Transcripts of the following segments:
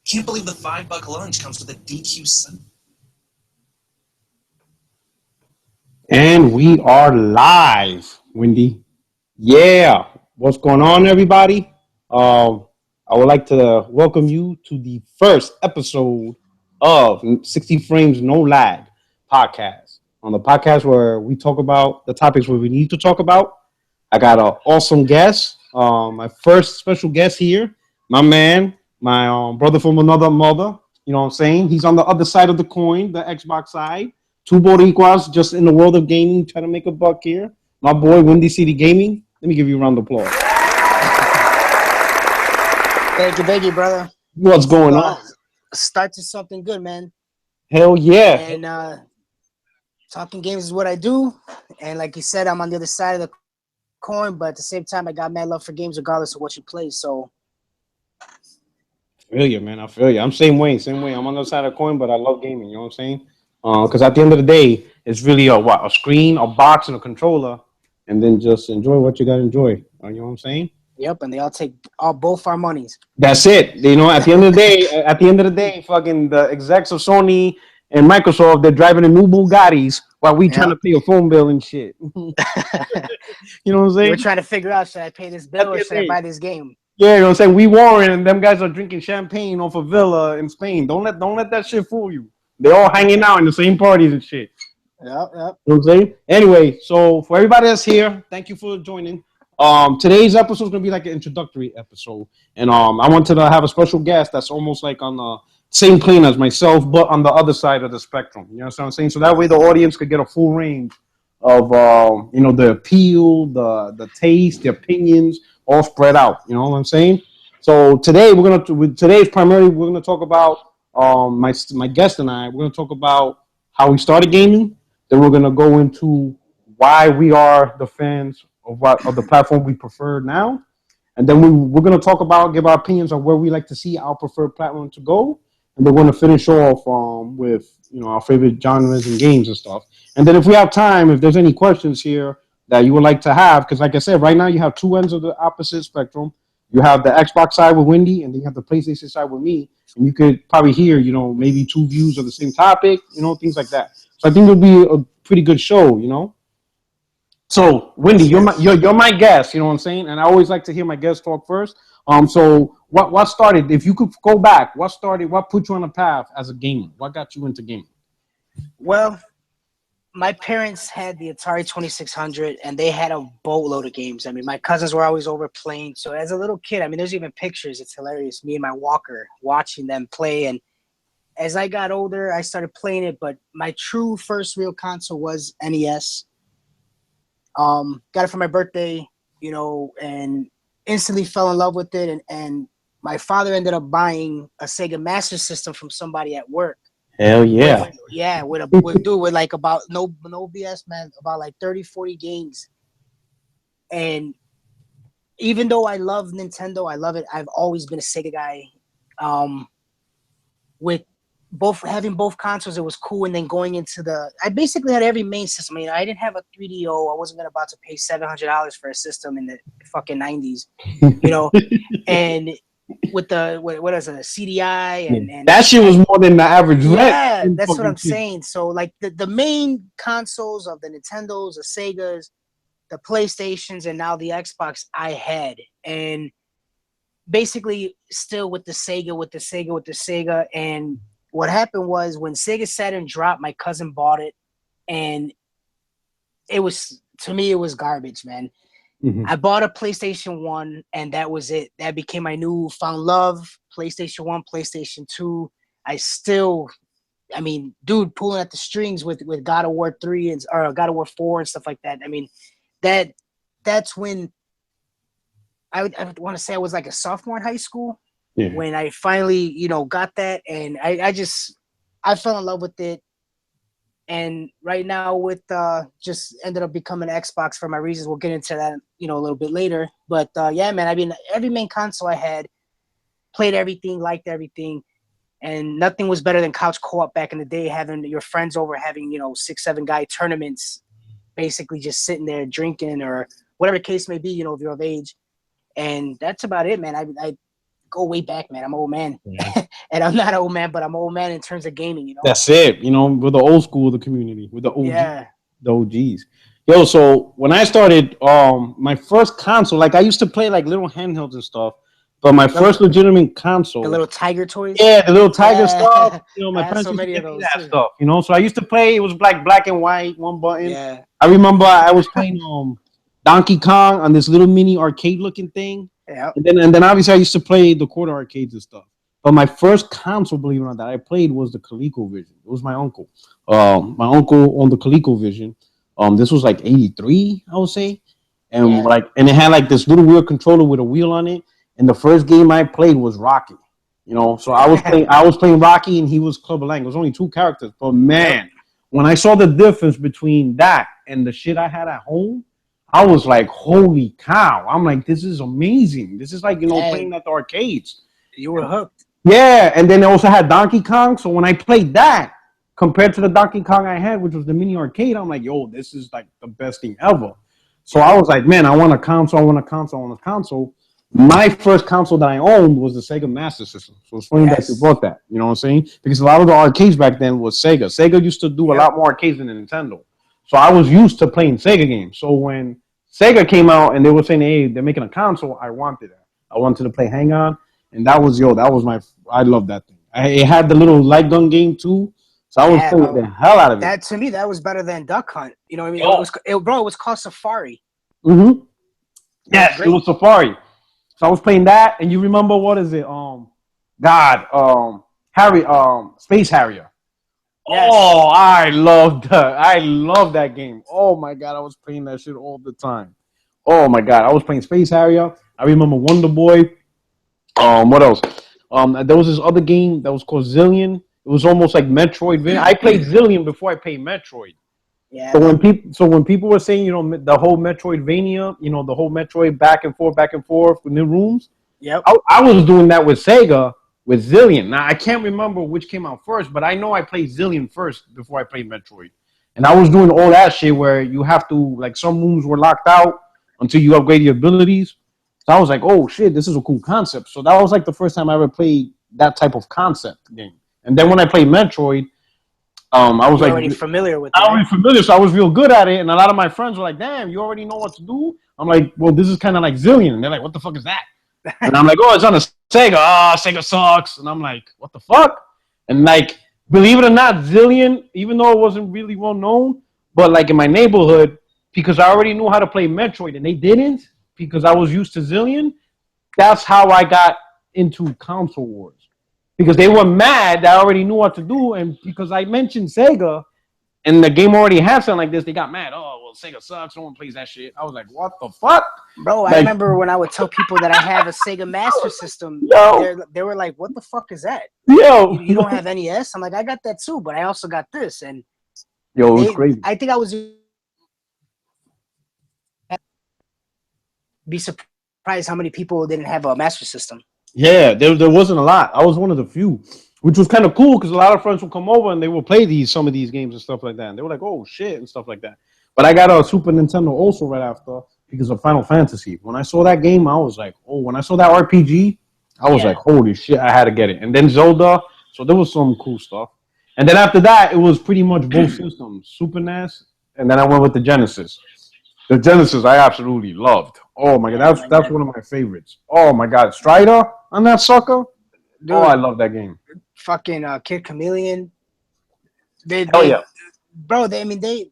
Can't believe the $5 lunch comes with a DQ sub. And we are live, Wendy. Yeah. What's going on, everybody? I would like to welcome you to the first episode of 60 Frames No Lag podcast. On the podcast where we talk about the topics where we need to talk about. I got an awesome guest. My first special guest here, my man, my brother from another mother. You know what I'm saying? He's on the other side of the coin, the Xbox side. Two Boricuas just in the world of gaming, trying to make a buck here. My boy, Windy City Gaming. Let me give you a round of applause. Thank you, brother. What's going on? Start to something good, man. Hell yeah. And talking games is what I do. And like you said, I'm on the other side of the coin, but at the same time, I got mad love for games regardless of what you play. So I feel you, man. I feel you. I'm same way. I'm on the other side of the coin, but I love gaming. You know what I'm saying? Because at the end of the day, it's really a screen, a box, and a controller, and then just enjoy what you gotta enjoy. You know what I'm saying? Yep, and they all take both our monies. That's it. You know, at the end of the day, fucking the execs of Sony and Microsoft, they're driving the new Bugattis while we trying to pay a phone bill and shit. You know what I'm saying? We're trying to figure out, should I pay this bill or should I buy this game? Yeah, you know what I'm saying? We Warren and them guys are drinking champagne off a villa in Spain. Don't let that shit fool you. They're all hanging out in the same parties and shit. Yep. You know what I'm saying? Anyway, so for everybody that's here, thank you for joining. Today's episode is gonna be like an introductory episode, and I wanted to have a special guest that's almost like on the same plane as myself, but on the other side of the spectrum. You know what I'm saying? So that way the audience could get a full range of the appeal, the taste, the opinions, all spread out. You know what I'm saying? So today we're gonna talk about my guest and we're gonna talk about how we started gaming. Then we're gonna go into why we are the fans of the platform we prefer now, and then we're gonna talk about, give our opinions on where we like to see our preferred platform to go, and we're gonna finish off with our favorite genres and games and stuff. And then if we have time, if there's any questions here that you would like to have, because like I said, right now you have two ends of the opposite spectrum. You have the Xbox side with Wendy, and then you have the PlayStation side with me. And you could probably hear, maybe two views of the same topic, things like that. So I think it'll be a pretty good show, So Wendy, you're my guest, you know what I'm saying? And I always like to hear my guests talk first. So what started, if you could go back, what put you on a path as a gamer? What got you into gaming? Well, my parents had the Atari 2600, and they had a boatload of games. I mean, my cousins were always over playing. So as a little kid, I mean, there's even pictures. It's hilarious. Me and my walker watching them play. And as I got older, I started playing it. But my true first real console was NES. Got it for my birthday, and instantly fell in love with it. And my father ended up buying a Sega Master System from somebody at work. Hell yeah. With like about no BS, man, about like 30, 40 games. And even though I love Nintendo, I love it. I've always been a Sega guy. With having both consoles, it was cool. And then going into I basically had every main system. I mean, I didn't have a 3DO. I wasn't about to pay $700 for a system in the fucking 90s, and with what is it, a CDI and that shit was more than the average rent. Yeah, that's what I'm saying. So like the main consoles of the Nintendos, the Segas, the PlayStations, and now the Xbox I had, and basically still with the Sega. And what happened was when Sega Saturn dropped, my cousin bought it, and to me it was garbage, man. Mm-hmm. I bought a PlayStation 1, and that was it. That became my newfound love. PlayStation 1, PlayStation 2. Dude, pulling at the strings with God of War 3 or God of War 4 and stuff like that. I mean, that's when I would want to say I was like a sophomore in high school. Yeah. When I finally, got that, and I fell in love with it. And right now with just ended up becoming Xbox for my reasons. We'll get into that, a little bit later. But yeah, man, I mean, every main console I had, played everything, liked everything. And nothing was better than couch co-op back in the day, having your friends over, having, 6-7 guy tournaments, basically just sitting there drinking or whatever the case may be, if you're of age. And that's about it, man. go way back, man. I'm an old man, Yeah. and I'm not an old man, but I'm an old man in terms of gaming. You know. That's it. You know, with the old school of the community, with the OG, Yeah. the OGs. Yo, so when I started, my first console, like I used to play like little handhelds and stuff, but my first legitimate console, the little tiger toys. yeah, the little tiger stuff. You know, I my had parents so used to many give of me those that too. stuff. You know, so I used to play. It was like black and white, one button. Yeah. I remember I was playing Donkey Kong on this little mini arcade looking thing. Yeah. And then obviously I used to play the quarter arcades and stuff. But my first console, believe it or not, that I played was the ColecoVision. It was my uncle. My uncle owned the ColecoVision. This was like '83, I would say, and Yeah. and it had like this little weird controller with a wheel on it. And the first game I played was Rocky. You know, so I was playing Rocky and he was Clubber Lang. It was only two characters, but man, when I saw the difference between that and the shit I had at home, I was like, holy cow. I'm like, this is amazing. This is like, you know, playing at the arcades. You were hooked. Yeah, and then they also had Donkey Kong. So when I played that, compared to the Donkey Kong I had, which was the mini arcade, I'm like, yo, this is like the best thing ever. So I was like, man, I want a console, I want a console, I want a console. My first console that I owned was the Sega Master System. So it's funny that you bought that. You know what I'm saying? Because a lot of the arcades back then was Sega. Sega used to do a lot more arcades than Nintendo. So I was used to playing Sega games. So when Sega came out and they were saying, hey, they're making a console, I wanted it. I wanted to play Hang On. And that was I love that thing. It had the little light gun game too. So I was playing the hell out of it. That to me, that was better than Duck Hunt. You know what I mean? It was called Safari. Mm-hmm. Yes, it was Safari. So I was playing that, and you remember what is it? Space Harrier. Yes. Oh, I love that game. Oh my god, I was playing that shit all the time. Oh my god, I was playing Space Harrier. I remember Wonder Boy. What else? There was this other game that was called Zillion. It was almost like Metroidvania. I played Zillion before I played Metroid. Yeah. So when people were saying, you know, the whole Metroidvania, you know, the whole Metroid back and forth with new rooms. Yep. I was doing that with Sega with Zillion. Now I can't remember which came out first, but I know I played Zillion first before I played Metroid. And I was doing all that shit where you have to, like, some rooms were locked out until you upgrade your abilities. So I was like, oh shit, this is a cool concept. So that was like the first time I ever played that type of concept game. And then when I played Metroid, I was already familiar with it. I was already familiar, so I was real good at it. And a lot of my friends were like, damn, you already know what to do? I'm like, well, this is kind of like Zillion. And they're like, what the fuck is that? And I'm like, oh, it's on a Sega. Sega sucks. And I'm like, what the fuck? And like, believe it or not, Zillion, even though it wasn't really well known, but like in my neighborhood, because I already knew how to play Metroid and they didn't, because I was used to Zillion, that's how I got into console wars. Because they were mad that I already knew what to do, and because I mentioned Sega, and the game already had something like this, they got mad. Oh, well, Sega sucks. No one plays that shit. I was like, what the fuck? Bro, like, I remember when I would tell people that I have a Sega Master System, they were like, what the fuck is that? Yo. You don't have NES? I'm like, I got that too, but I also got this. And yo, it was crazy. I think I was be surprised how many people didn't have a Master System. Yeah, there wasn't a lot. I was one of the few, which was kind of cool because a lot of friends would come over and they would play some of these games and stuff like that. And they were like, oh, shit, and stuff like that. But I got a Super Nintendo also right after because of Final Fantasy. When I saw that game, I was like, oh, when I saw that RPG, I was like, holy shit, I had to get it. And then Zelda, so there was some cool stuff. And then after that, it was pretty much both systems, Super NES, and then I went with the Genesis. The Genesis I absolutely loved. Oh my god, that's one of my favorites. Oh my god, Strider on that sucker. Dude, oh, I love that game. Fucking Kid Chameleon. Bro, they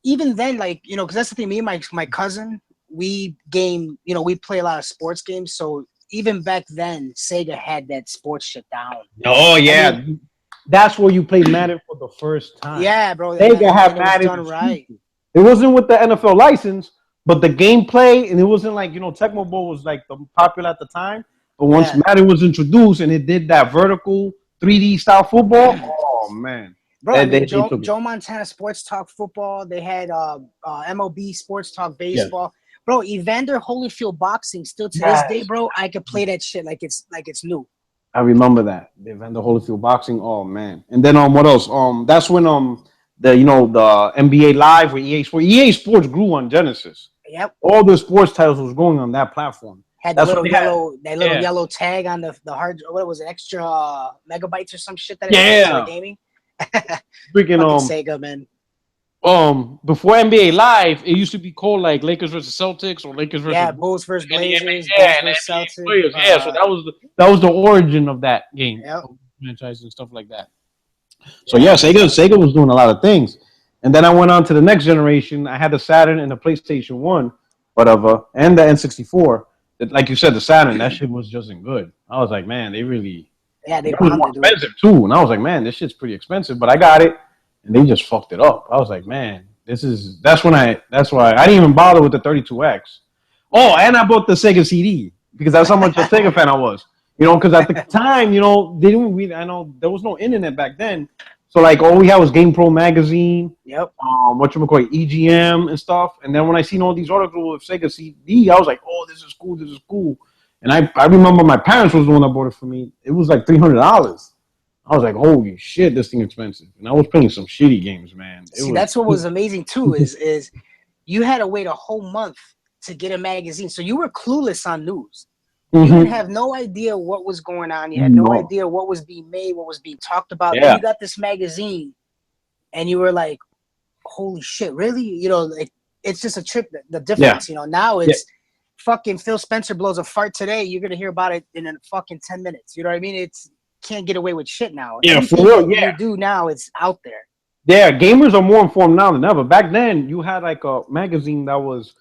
even then, like, you know, because that's the thing. Me and my cousin, we play a lot of sports games. So even back then, Sega had that sports shit down. Oh yeah, I mean, that's where you played Madden for the first time. Yeah, bro. Sega had Madden done right. It wasn't with the NFL license, but the gameplay, and it wasn't like, you know, Tecmo Bowl was like the popular at the time. But once Madden was introduced and it did that vertical 3D style football, oh man. Bro, I mean, Joe Montana Sports Talk Football. They had MLB Sports Talk Baseball. Yeah. Bro, Evander Holyfield Boxing, still to this day, bro, I could play that shit like it's new. I remember that. The Evander Holyfield Boxing, oh man. And then what else? That's when the NBA Live with EA Sports grew on Genesis. Yep. All the sports titles was going on that platform. Had the little yellow tag on the hard. What was it? Extra megabytes or some shit that it was for gaming. Freaking Sega, man. Before NBA Live, it used to be called like Lakers versus Celtics or Lakers versus Bulls versus Blazers, Bulls versus Celtics. So that was the origin of that game, franchise and stuff like that. So Sega was doing a lot of things, and then I went on to the next generation. I had the Saturn and the PlayStation 1, whatever, and the N64. Like you said, the Saturn, that shit was just good. I was like, man, they really it was more expensive too, and I was like, man, this shit's pretty expensive, but I got it. And they just fucked it up. I was like, man, that's why I didn't even bother with the 32X. Oh, and I bought the Sega CD because that's how much a Sega fan I was. Because at the time, they didn't really, I know there was no internet back then. So like all we had was Game Pro magazine. Yep. Whatchamacallit, EGM and stuff. And then when I seen all these articles with Sega CD, I was like, oh, this is cool. And I remember my parents was the one that bought it for me. It was like $300. I was like, holy shit, this thing expensive. And I was playing some shitty games, man. That's what was amazing too, is you had to wait a whole month to get a magazine. So you were clueless on news. You didn't have no idea what was going on. You had no idea what was being made, what was being talked about. Then you got this magazine and you were like, holy shit, really? It's just a trip. The difference, now it's fucking Phil Spencer blows a fart today. You're going to hear about it in a fucking 10 minutes. You know what I mean? Can't get away with shit now. Yeah, for real. Yeah, you do now. It's out there. Yeah, gamers are more informed now than ever. Back then, you had like a magazine that was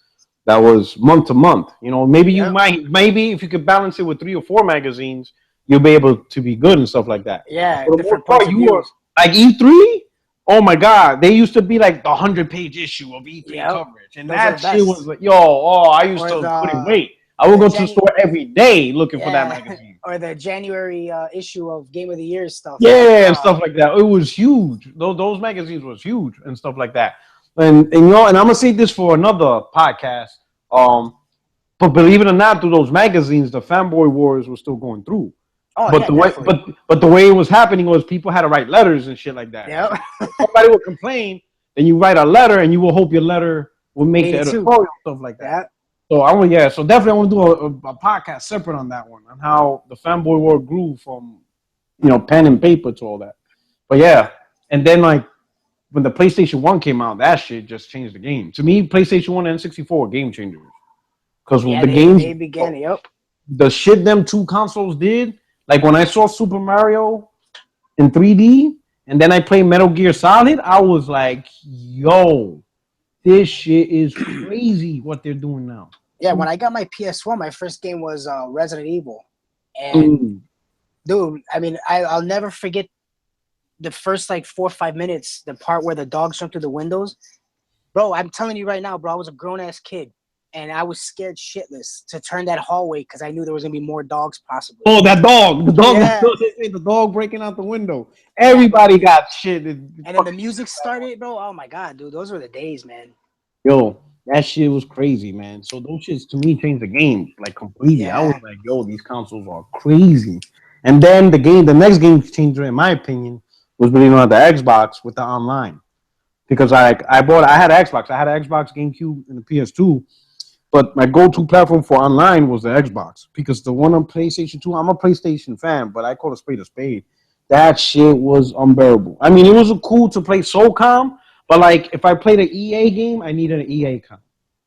month to month. Maybe maybe if you could balance it with 3 or 4 magazines, you'll be able to be good and stuff like that. Yeah, for the most part, you were like E3. Oh my God, they used to be like the 100-page issue of E3 coverage, and that shit was like, I used to couldn't wait. I would go to the store every day looking for that magazine. Or the January issue of Game of the Year stuff. Yeah, and stuff like that. It was huge. Those magazines was huge and stuff like that. And and I'm gonna say this for another podcast. But believe it or not, through those magazines, the fanboy wars were still going through. But the way it was happening was people had to write letters and shit like that. Yeah. Somebody would complain, then you write a letter, and you will hope your letter will make the editorial stuff like that. So definitely I want to do a podcast separate on that one, on how the fanboy war grew from, pen and paper to all that. But yeah, and then like when the PlayStation 1 came out, that shit just changed the game. To me, PlayStation 1 and N64 were game changers. Because they began, the shit them two consoles did, like when I saw Super Mario in 3D, and then I played Metal Gear Solid, I was like, yo, this shit is crazy what they're doing now. Yeah, when I got my PS1, my first game was Resident Evil. And, dude, I mean, I'll never forget the first, 4 or 5 minutes, the part where the dogs jump through the windows. Bro, I'm telling you right now, bro, I was a grown-ass kid. And I was scared shitless to turn that hallway because I knew there was going to be more dogs possibly. Oh, that dog. The dog breaking out the window. Everybody got shit. And then the music started, bro. Oh, my God, dude. Those were the days, man. Yo. That shit was crazy, man. So those shits to me changed the game completely. Yeah. I was like, yo, these consoles are crazy. And then the next game changer, in my opinion, was believe it or not, the Xbox with the online. Because I had an Xbox. I had an Xbox, GameCube, and the PS2. But my go-to platform for online was the Xbox. Because the one on PlayStation 2, I'm a PlayStation fan, but I call a spade a spade. That shit was unbearable. I mean, it was cool to play SOCOM. But if I played an EA game, I needed an EA account.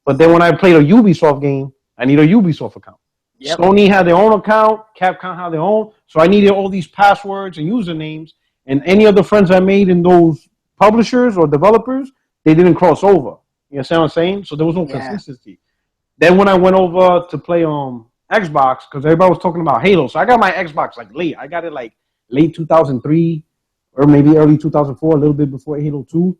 But then when I played a Ubisoft game, I need a Ubisoft account. Yep. Sony had their own account, Capcom had their own. So I needed all these passwords and usernames. And any of the friends I made in those publishers or developers, they didn't cross over. You understand what I'm saying? So there was no consistency. Then when I went over to play Xbox, because everybody was talking about Halo. So I got my Xbox late. I got it late 2003 or maybe early 2004, a little bit before Halo 2.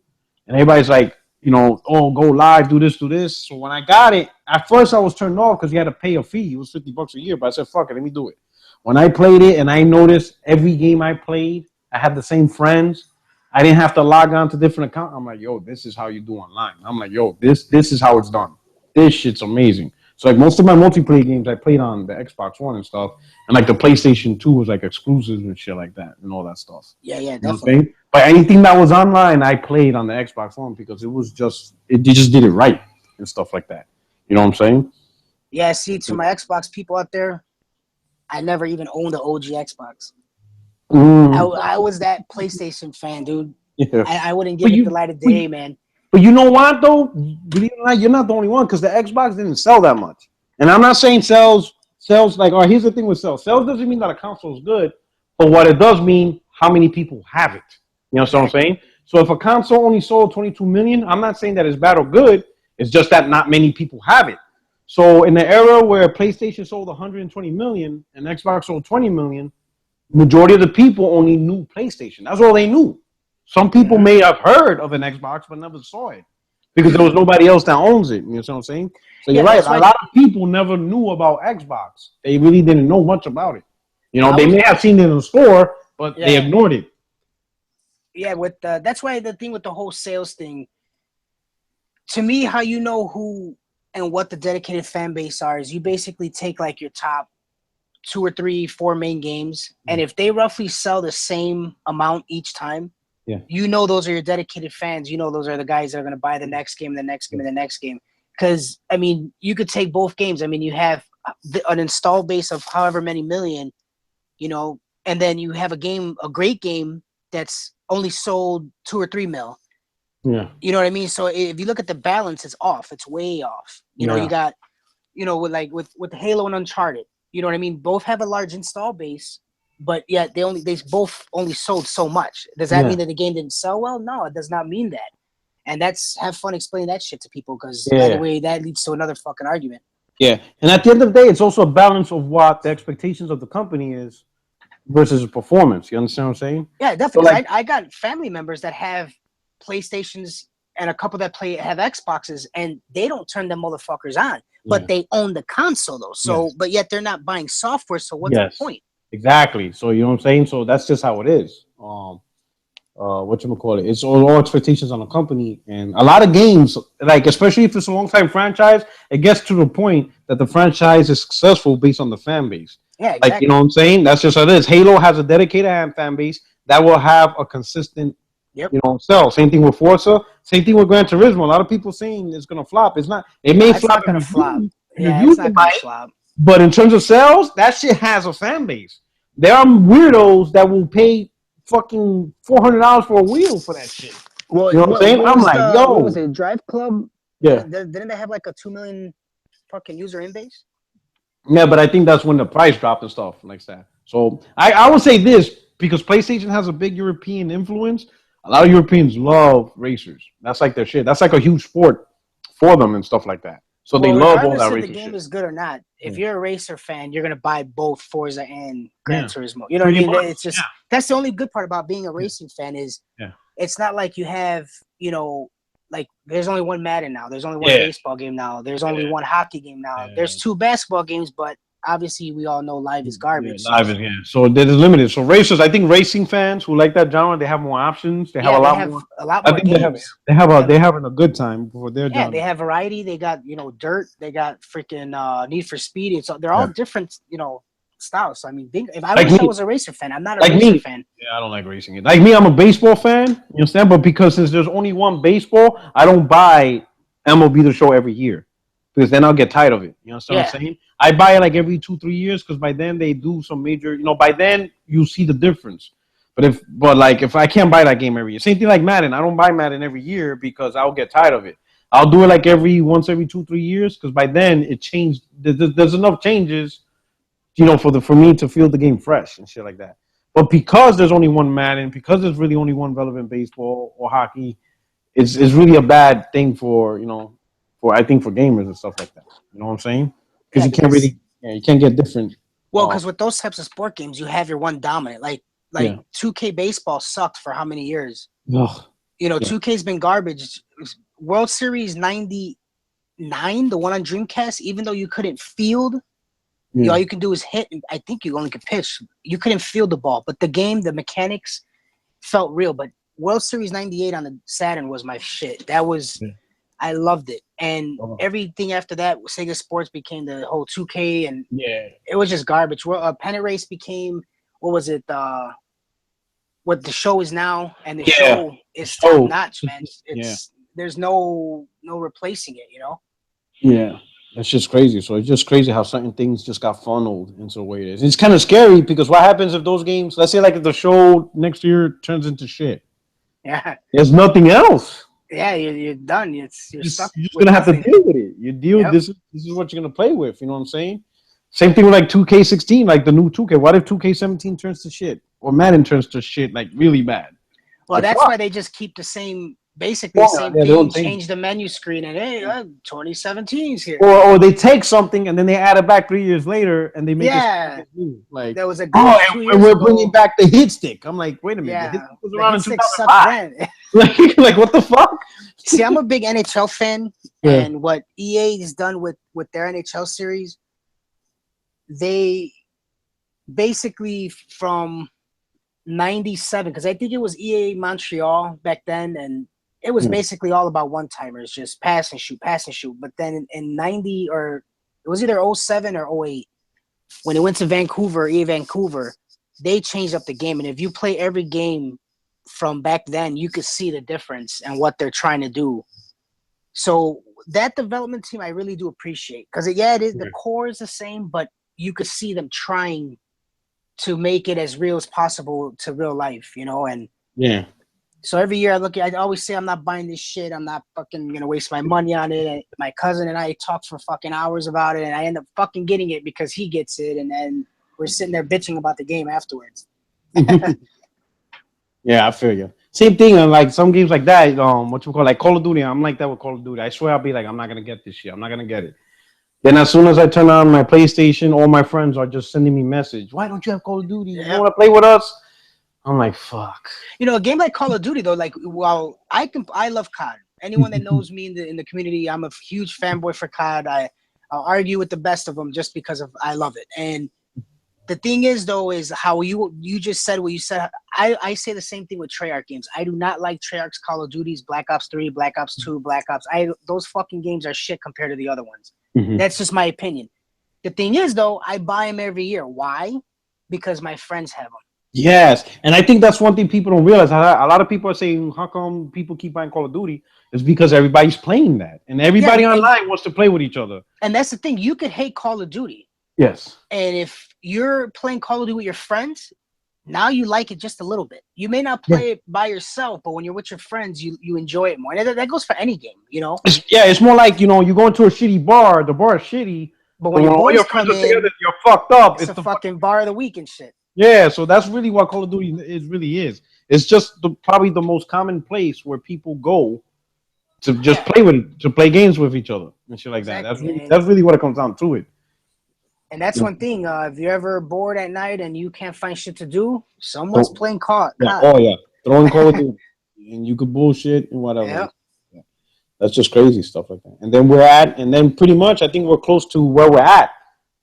And everybody's like, go live, do this. So when I got it, at first I was turned off because you had to pay a fee. It was $50 a year. But I said, fuck it, let me do it. When I played it and I noticed every game I played, I had the same friends. I didn't have to log on to different accounts. I'm like, yo, this is how you do online. I'm like, yo, this is how it's done. This shit's amazing. So most of my multiplayer games I played on the Xbox One and stuff. And the PlayStation 2 was exclusives and shit like that and all that stuff. Yeah, definitely. But anything that was online, I played on the Xbox One because it just did it right and stuff like that. You know what I'm saying? Yeah, see, to my Xbox people out there, I never even owned the OG Xbox. I was that PlayStation fan, dude. Yeah. I wouldn't give it the light of day, man. But you know what, though? Believe it or not, you're not the only one because the Xbox didn't sell that much. And I'm not saying sales like, all right, here's the thing with sales. Sales doesn't mean that a console is good, but what it does mean, how many people have it. You know what I'm saying? So if a console only sold 22 million, I'm not saying that it's bad or good. It's just that not many people have it. So in the era where PlayStation sold 120 million and Xbox sold 20 million, majority of the people only knew PlayStation. That's all they knew. Some people may have heard of an Xbox but never saw it because there was nobody else that owns it. You know what I'm saying? So you're right. A lot of people never knew about Xbox. They really didn't know much about it. You know, they may have seen it in the store, but they ignored it. Yeah, that's why the thing with the whole sales thing, to me, how you know who and what the dedicated fan base are is you basically take like your top 2 or 3, 4 main games, and if they roughly sell the same amount each time, you know those are your dedicated fans. You know those are the guys that are going to buy the next game, the next game, and the next game. Because, I mean, you could take both games. I mean, you have an install base of however many million, you know, and then you have a great game that's only sold 2 or 3 mil. Yeah. You know what I mean? So if you look at the balance, it's off. It's way off. You know, you got, you know, with Halo and Uncharted, you know what I mean? Both have a large install base, but yet they both only sold so much. Does that mean that the game didn't sell well? No, it does not mean that. And have fun explaining that shit to people because by the way, that leads to another fucking argument. Yeah. And at the end of the day, it's also a balance of what the expectations of the company is versus the performance. You understand what I'm saying? Yeah, definitely. So I got family members that have PlayStations and a couple that have Xboxes, and they don't turn them motherfuckers on, but they own the console though. So, but yet they're not buying software. So what's the point? Exactly. So you know what I'm saying? So that's just how it is. Whatchamacallit? It's all expectations on the company, and a lot of games, like especially if it's a long time franchise, it gets to the point that the franchise is successful based on the fan base. Yeah, exactly. Like, you know what I'm saying? That's just how it is. Halo has a dedicated fan base that will have a consistent, you know, sell. Same thing with Forza. Same thing with Gran Turismo. A lot of people saying it's gonna flop. It's not. It may flop. It's not gonna flop. Yeah, it's not gonna flop. But in terms of sales, that shit has a fan base. There are weirdos that will pay fucking $400 for a wheel for that shit. Well, you know what I'm saying? I'm like, yo, what was it? Drive Club? Yeah. Didn't they have like a 2 million fucking user in base? Yeah, but I think that's when the price dropped and stuff like that. So I would say this because PlayStation has a big European influence. A lot of Europeans love racers. That's like their shit. That's like a huge sport for them and stuff like that. So they love all that racing. If the game is good or not, if you're a racer fan, you're gonna buy both Forza and Gran Turismo. You know what I mean? It's just that's the only good part about being a racing fan is it's not like you have, you know, like there's only one Madden now. There's only one baseball game now. There's only one hockey game now. There's 2 basketball games, but obviously we all know live is garbage. Live is so there's limited. So racers, I think racing fans who like that genre, they have more options. They have a lot more. I think games. they're having a good time for their genre. Yeah, they have variety. They got, you know, Dirt. They got freaking Need for Speed. They're all different, you know, styles. So I mean, if I was a racer fan, I'm not a racer fan. Yeah, I don't like racing. Like me, I'm a baseball fan. You understand? But because since there's only one baseball, I don't buy MLB The Show every year because then I'll get tired of it. You understand what I'm saying? I buy it like every 2-3 years because by then they do some major. You know, by then you see the difference. But if I can't buy that game every year, same thing like Madden. I don't buy Madden every year because I'll get tired of it. I'll do it like once every 2-3 years because by then it changed. There's enough changes, you know, for me to feel the game fresh and shit like that. But because there's only one Madden, because there's really only one relevant baseball or hockey, it's really a bad thing for, you know, I think for gamers and stuff like that. You know what I'm saying? Because you can't really, you can't get different. Well, because with those types of sport games, you have your one dominant. Like 2K baseball sucked for how many years? Ugh. You know, 2K's been garbage. World Series 99, the one on Dreamcast, even though you couldn't field, all you can do is hit. I think you only could pitch. You couldn't field the ball, but the game, the mechanics felt real. But World Series 98 on the Saturn was my shit. That was, I loved it. And everything after that, Sega Sports became the whole 2K, and it was just garbage. Pennant Race became, what was it? What the show is now, and the show is top notch, man. There's no replacing it, you know. It's just crazy. So it's just crazy how certain things just got funneled into the way it is. It's kind of scary because what happens if those games, let's say like if the show next year turns into shit, Yeah, there's nothing else. yeah, you're done. You're stuck You're just with gonna have to nothing. deal with it. You deal. Yep. This is what you're gonna play with. You know what I'm saying? Same thing with like 2K16, like the new 2K. What if 2K17 turns to shit or Madden turns to shit, like really bad? Well, Like that's fuck. why they just keep the same, basically the Formula. same Yeah, they thing. don't change. Change the menu screen, and hey, 2017's here. Or they take something and then they add it back 3 years later and they make it Yeah, new. Like, there was a oh, glitch two and years we're bringing ago. back the hit stick. I'm like, wait a minute, the hit Yeah, stick was the around hit in stick sucked 2005. then. Like what the fuck? See, I'm a big NHL fan, Yeah. and what EA has done with their NHL series, they basically from '97, because I think it was EA Montreal back then, and it was Yeah. basically all about one timers, just pass and shoot, pass and shoot. But then in '90, or it was either '07 or '08, when it went to Vancouver, EA Vancouver, they changed up the game. And if you play every game from back then, you could see the difference and what they're trying to do. So that development team, I really do appreciate, because yeah, it is, the core is the same, but you could see them trying to make it as real as possible to real life, you know. And Yeah. so every year I always say I'm not buying this shit. I'm not fucking gonna waste my money on it. And my cousin and I talk for fucking hours about it, and I end up fucking getting it because he gets it, and then we're sitting there bitching about the game afterwards. Yeah, I feel you. Same thing on like some games like that. What you call like Call of Duty. I'm like that with Call of Duty. I swear I'll be like, I'm not gonna get this shit. I'm not gonna get it. Then as soon as I turn on my PlayStation, all my friends are just sending me message. Why don't you have Call of Duty? You want to play with us? I'm like, fuck. You know, a game like Call of Duty though, like, well, I love COD. Anyone that knows me in the community, I'm a huge fanboy for COD. I'll argue with the best of them just because of I love it. And the thing is though, is how you just said what you said. I say the same thing with Treyarch games. I do not like Treyarch's Call of Duties, Black Ops 3, Black Ops 2, Black Ops. Those fucking games are shit compared to the other ones. Mhm. That's just my opinion. The thing is though, I buy them every year. Why? Because my friends have them. Yes, and I think that's one thing people don't realize. A lot of people are saying, "How come people keep buying Call of Duty?" It's because everybody's playing that, and everybody online wants to play with each other. And that's the thing. You could hate Call of Duty. Yes. And if you're playing Call of Duty with your friends, now you like it just a little bit. You may not play it by yourself, but when you're with your friends, you enjoy it more. And that goes for any game, you know? It's more like, you go into a shitty bar, the bar is shitty, but when your all boys your friends come are in, together, you're fucked up. it's the fucking bar of the week and shit. Yeah, so that's really what Call of Duty really is. It's just probably the most common place where people go to just play games with each other and shit like that. That's really what it comes down to it. And that's one thing. If you're ever bored at night and you can't find shit to do, someone's playing COD. Yeah. Oh yeah, throwing Call of Duty, and you could bullshit and whatever. Yep. Yeah. That's just crazy stuff like that. And then pretty much, I think we're close to where we're at.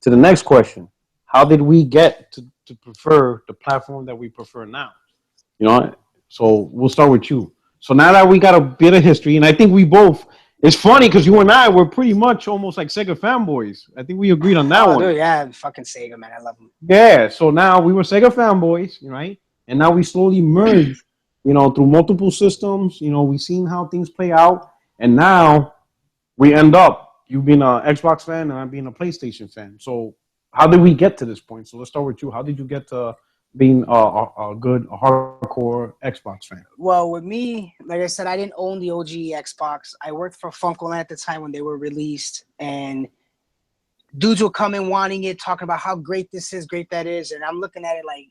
To the next question: how did we get to prefer the platform that we prefer now? So we'll start with you. So now that we got a bit of history, and I think we both. It's funny because you and I were pretty much almost like Sega fanboys. I think we agreed on that one. Dude, yeah, fucking Sega, man. I love them. Yeah, so now we were Sega fanboys, right? And now we slowly merged, through multiple systems. We've seen how things play out. And now we end up, you being an Xbox fan and I'm being a PlayStation fan. So how did we get to this point? So let's start with you. How did you get to being a hardcore Xbox fan? Well, with me, like I said, I didn't own the OG Xbox. I worked for Funkoland at the time when they were released, and dudes will come in wanting it, talking about how great this is, great that is, and I'm looking at it like,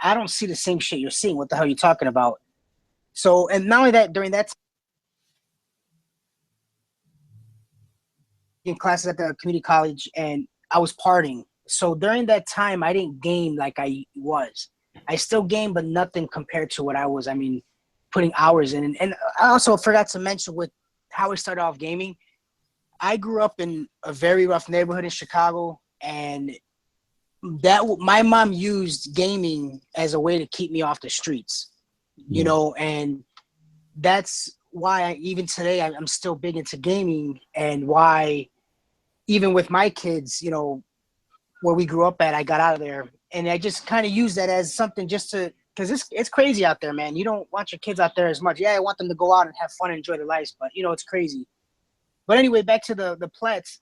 I don't see the same shit you're seeing. What the hell are you talking about? So, and not only that, during that time, in classes at the community college, and I was partying. So during that time, I didn't game like I was. I still game, but nothing compared to what I was. I mean, putting hours in. And I also forgot to mention with how I started off gaming. I grew up in a very rough neighborhood in Chicago, and my mom used gaming as a way to keep me off the streets, and that's why even today I'm still big into gaming, and why even with my kids, where we grew up at, I got out of there, and I just kind of use that as something just to, because it's crazy out there, man. You don't want your kids out there as much. Yeah, I want them to go out and have fun and enjoy their lives, but it's crazy. But anyway, back to the Plets.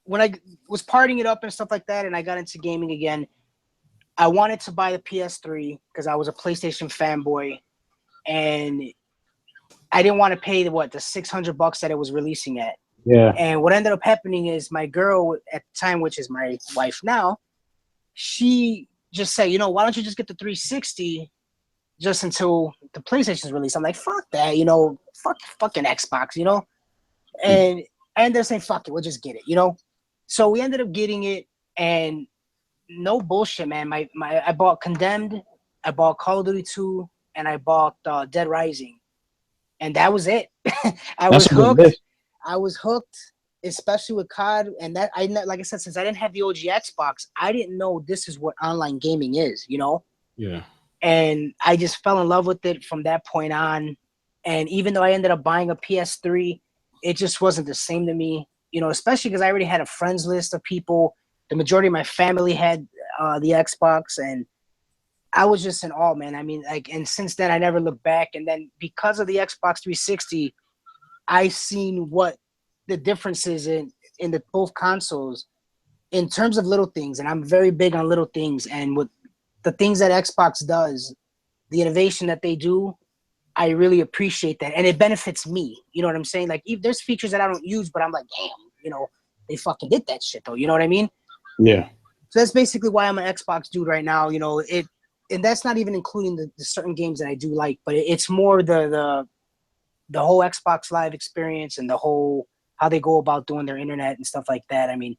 When I was partying it up and stuff like that, and I got into gaming again, I wanted to buy the PS3 because I was a PlayStation fanboy, and I didn't want to pay the $600 that it was releasing at. Yeah. And what ended up happening is my girl at the time, which is my wife now, she just said, you know, why don't you just get the 360 just until the PlayStation's released? I'm like, fuck that, you know, fucking Xbox, you know? And I ended up saying, fuck it, we'll just get it, you know? So we ended up getting it, and no bullshit, man. I bought Condemned, I bought Call of Duty 2, and I bought Dead Rising. And that was it. I was hooked, especially with COD. And that like I said, since I didn't have the OG Xbox, I didn't know this is what online gaming is, you know? Yeah. And I just fell in love with it from that point on. And even though I ended up buying a PS3, it just wasn't the same to me, you know, especially because I already had a friends list of people. The majority of my family had the Xbox, and I was just in awe, man. I mean, like, and since then I never looked back. And then because of the Xbox 360, I seen what the difference is in the both consoles in terms of little things. And I'm very big on little things. And with the things that Xbox does, the innovation that they do, I really appreciate that. And it benefits me. You know what I'm saying? Like, there's features that I don't use, but I'm like, damn, you know, they fucking did that shit, though. You know what I mean? Yeah. So that's basically why I'm an Xbox dude right now. You know, and that's not even including the certain games that I do like, but it's more the whole Xbox Live experience and the whole how they go about doing their internet and stuff like that. I mean,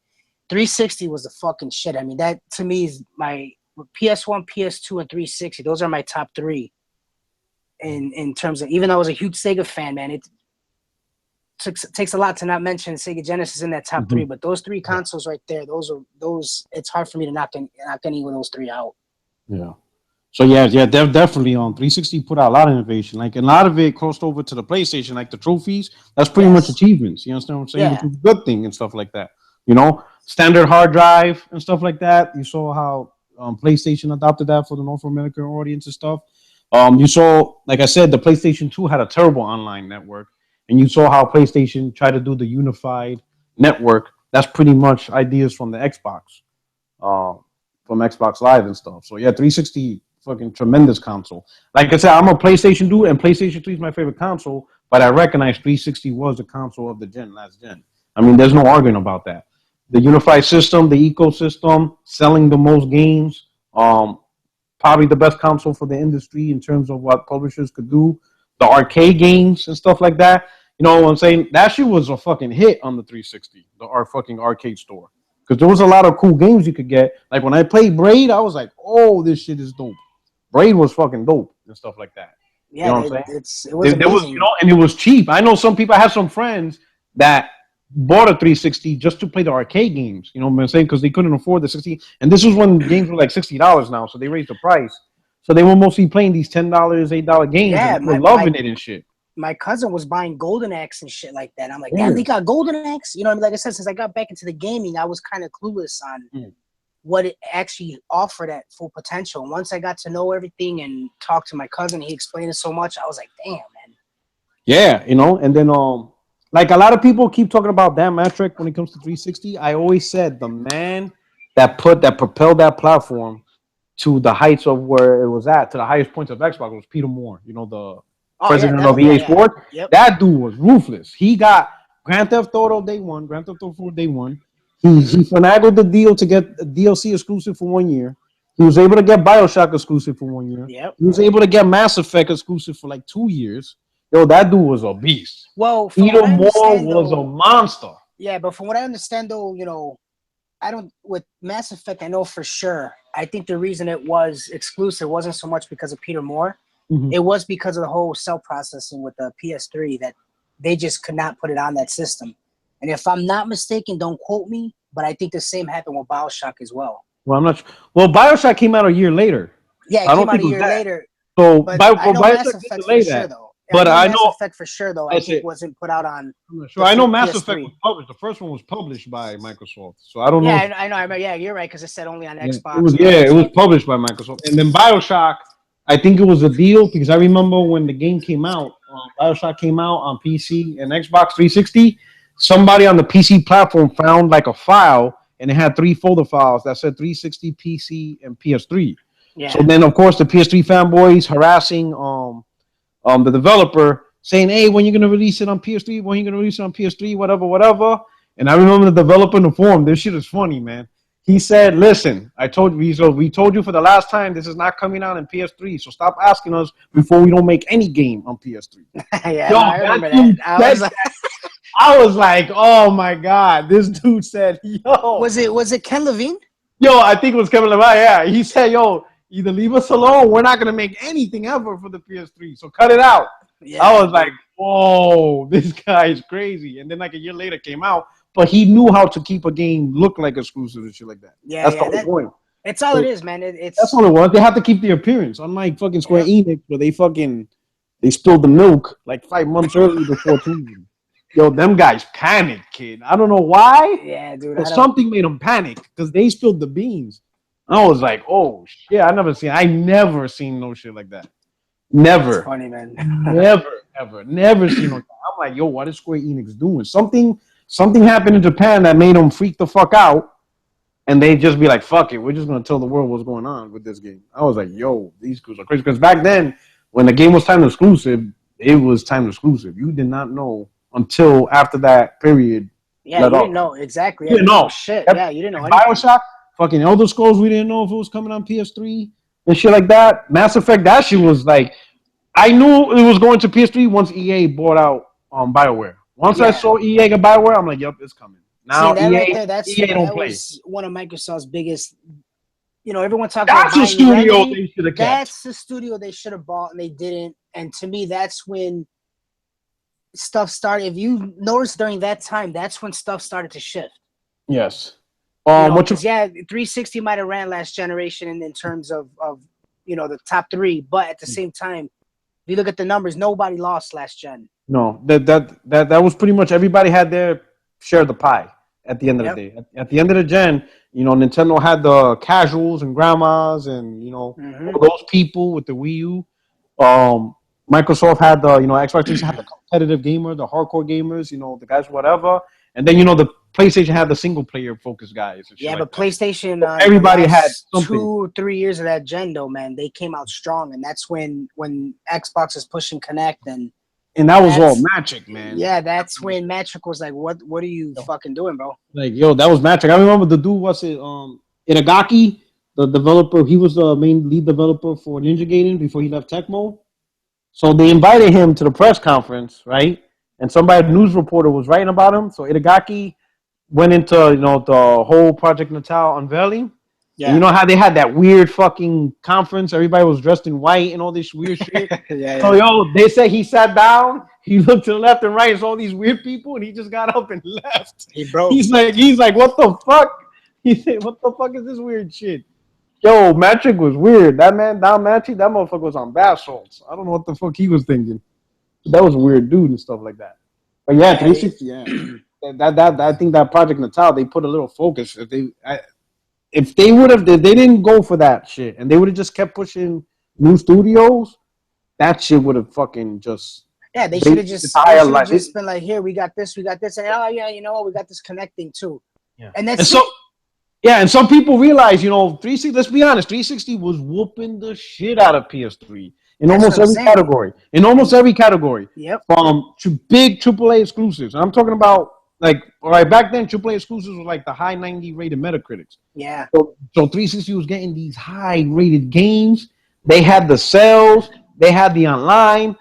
360 was the fucking shit. I mean, that to me is my PS1, PS2, and 360. Those are my top three. In terms of, even though I was a huge Sega fan, man, it takes a lot to not mention Sega Genesis in that top three. But those three consoles right there, those. It's hard for me to knock any of those three out. Yeah. So yeah, definitely on 360 put out a lot of innovation. Like, a lot of it crossed over to the PlayStation, like the trophies. That's pretty much achievements. You understand what I'm saying? Yeah. Which is a good thing and stuff like that. You know, standard hard drive and stuff like that. You saw how PlayStation adopted that for the North American audience and stuff. You saw, like I said, the PlayStation 2 had a terrible online network, and you saw how PlayStation tried to do the unified network. That's pretty much ideas from the Xbox, from Xbox Live and stuff. So yeah, 360. Fucking tremendous console. Like I said, I'm a PlayStation dude, and PlayStation 3 is my favorite console, but I recognize 360 was the console of the last gen. I mean, there's no arguing about that. The unified system, the ecosystem, selling the most games, probably the best console for the industry in terms of what publishers could do, the arcade games and stuff like that. You know what I'm saying? That shit was a fucking hit on the 360, our fucking arcade store. Because there was a lot of cool games you could get. Like, when I played Braid, I was like, oh, this shit is dope. Braid was fucking dope and stuff like that. Yeah, you know what I'm saying? It was amazing. You know, and it was cheap. I know some people. I have some friends that bought a 360 just to play the arcade games. You know what I'm saying? Because they couldn't afford the 60. And this was when games were like $60 now, so they raised the price. So they were mostly playing these $10, $8 games. Yeah, and loving it and shit. My cousin was buying Golden Axe and shit like that. I'm like, damn, they got Golden Axe. You know what I mean? Like I said, since I got back into the gaming, I was kind of clueless on what it actually offered at full potential. And once I got to know everything and talked to my cousin, he explained it so much. I was like, damn, man. Yeah, you know, and then like, a lot of people keep talking about Dan Matrick when it comes to 360. I always said the man that propelled that platform to the heights of where it was at, to the highest points of Xbox, was Peter Moore. You know, the president of EA Sports. Yep. That dude was ruthless. He got Grand Theft Auto Day One, Grand Theft Auto 4 Day One. He finagled the deal to get a DLC exclusive for 1 year. He was able to get BioShock exclusive for 1 year. Yep. He was able to get Mass Effect exclusive for like 2 years. Yo, that dude was a beast. Well, Peter Moore was a monster. Yeah, but from what I understand, though, you know, with Mass Effect, I know for sure. I think the reason it was exclusive wasn't so much because of Peter Moore. It was because of the whole cell processing with the PS3 that they just could not put it on that system. And if I'm not mistaken, don't quote me, but I think the same happened with BioShock as well. Well, I'm not sure. Well, BioShock came out a year later. Yeah, it came out a year later. So, but I know Mass BioShock Effect delay for that. sure, though. But I know Mass Effect for sure, though. I think wasn't put out on. I'm not sure. I know Mass Effect was published. The first one was published by Microsoft, so I don't know. Yeah, I know. Yeah, you're right because it said only on Xbox. It was published by Microsoft, and then BioShock. I think it was a deal because I remember when the game came out, BioShock came out on PC and Xbox 360, somebody on the PC platform found like a file and it had 3 folder files that said 360, PC, and PS3. Yeah. So then, of course, the PS3 fanboys harassing the developer, saying, "Hey, when you gonna release it on PS3? When you gonna release it on PS3? Whatever, whatever." And I remember the developer in the forum. This shit is funny, man. He said, "Listen, we told you for the last time this is not coming out in PS3. So stop asking us before we don't make any game on PS3." Yeah, Yo, I remember that. I was like, "Oh my god!" This dude said, "Yo, was it Ken Levine? Yo, I think it was Kevin Levine. Yeah, he said, "Yo, either leave us alone. We're not gonna make anything ever for the PS3. So cut it out." Yeah, I was like, "Whoa, this guy is crazy." And then like a year later came out, but he knew how to keep a game look like exclusive and shit like that. Yeah, that's the whole point. It's all it is, man. That's all it was. They have to keep the appearance, unlike fucking Square Enix, where they spilled the milk like 5 months early before Tuesday. Yo, them guys panicked, kid. I don't know why. Yeah, dude. But something made them panic because they spilled the beans. I was like, "Oh shit!" I never seen no shit like that. Never. That's funny, man. never seen no. I'm like, "Yo, what is Square Enix doing?" Something happened in Japan that made them freak the fuck out, and they just be like, "Fuck it, we're just gonna tell the world what's going on with this game." I was like, "Yo, these schools are crazy." Because back then, when the game was time exclusive, it was time exclusive. You did not know until after that period. Yeah, you didn't know exactly. You didn't know shit. Yeah, you didn't know anything. BioShock, fucking Elder Scrolls, we didn't know if it was coming on PS3 and shit like that. Mass Effect, that shit was like, I knew it was going to PS3 once EA bought out BioWare. Once I saw EA get BioWare, I'm like, "Yep, it's coming." Now that EA, right there, that play. was one of Microsoft's biggest. Everyone talks about the studio they should have kept. That's the studio they should have bought, and they didn't. And to me, that's when stuff started. If you notice during that time, that's when stuff started to shift. Yes. 360 might have ran last generation in terms of the top 3, but at the same time, if you look at the numbers, nobody lost last gen. No, that was pretty much everybody had their share of the pie at the end of the day. At the end of the gen, Nintendo had the casuals and grandmas and all those people with the Wii U. Microsoft had the Xbox had the competitive gamer, the hardcore gamers, the guys whatever, and then the PlayStation had the single player focused guys. Yeah, but PlayStation, everybody had something. 2 or 3 years of that gen though, man. They came out strong, and that's when Xbox is pushing Kinect and that was all Magic, man. Yeah, that's when Magic was like, "What are you fucking doing, bro?" Like, yo, that was Magic. I remember the dude Itagaki, the developer. He was the main lead developer for Ninja Gaiden before he left Tecmo. So they invited him to the press conference, right? And a news reporter was writing about him. So Itagaki went into the whole Project Natal unveiling. Yeah. And you know how they had that weird fucking conference? Everybody was dressed in white and all this weird shit. So they said he sat down, he looked to the left and right, and saw all these weird people, and he just got up and left. He broke. He's like, "What the fuck?" He said, "What the fuck is this weird shit?" Yo, Magic was weird. That man, Don Magic, that motherfucker was on bath salts. I don't know what the fuck he was thinking. That was a weird dude and stuff like that. But yeah, 360, yeah. That I think that Project Natal, they put a little focus. If they didn't go for that shit and they would have just kept pushing new studios, that shit would have fucking just. Yeah, they should have just been like, "Here, we got this, and oh yeah, you know what, we got this connecting too." Yeah, and that's Yeah, and some people realize, 360. Let's be honest, 360 was whooping the shit out of PS3 in almost every category. In almost every category. Yep. From big AAA exclusives. I'm talking about back then, AAA exclusives were like the high 90 rated Metacritics. Yeah. So 360 was getting these high rated games. They had the sales. They had the online.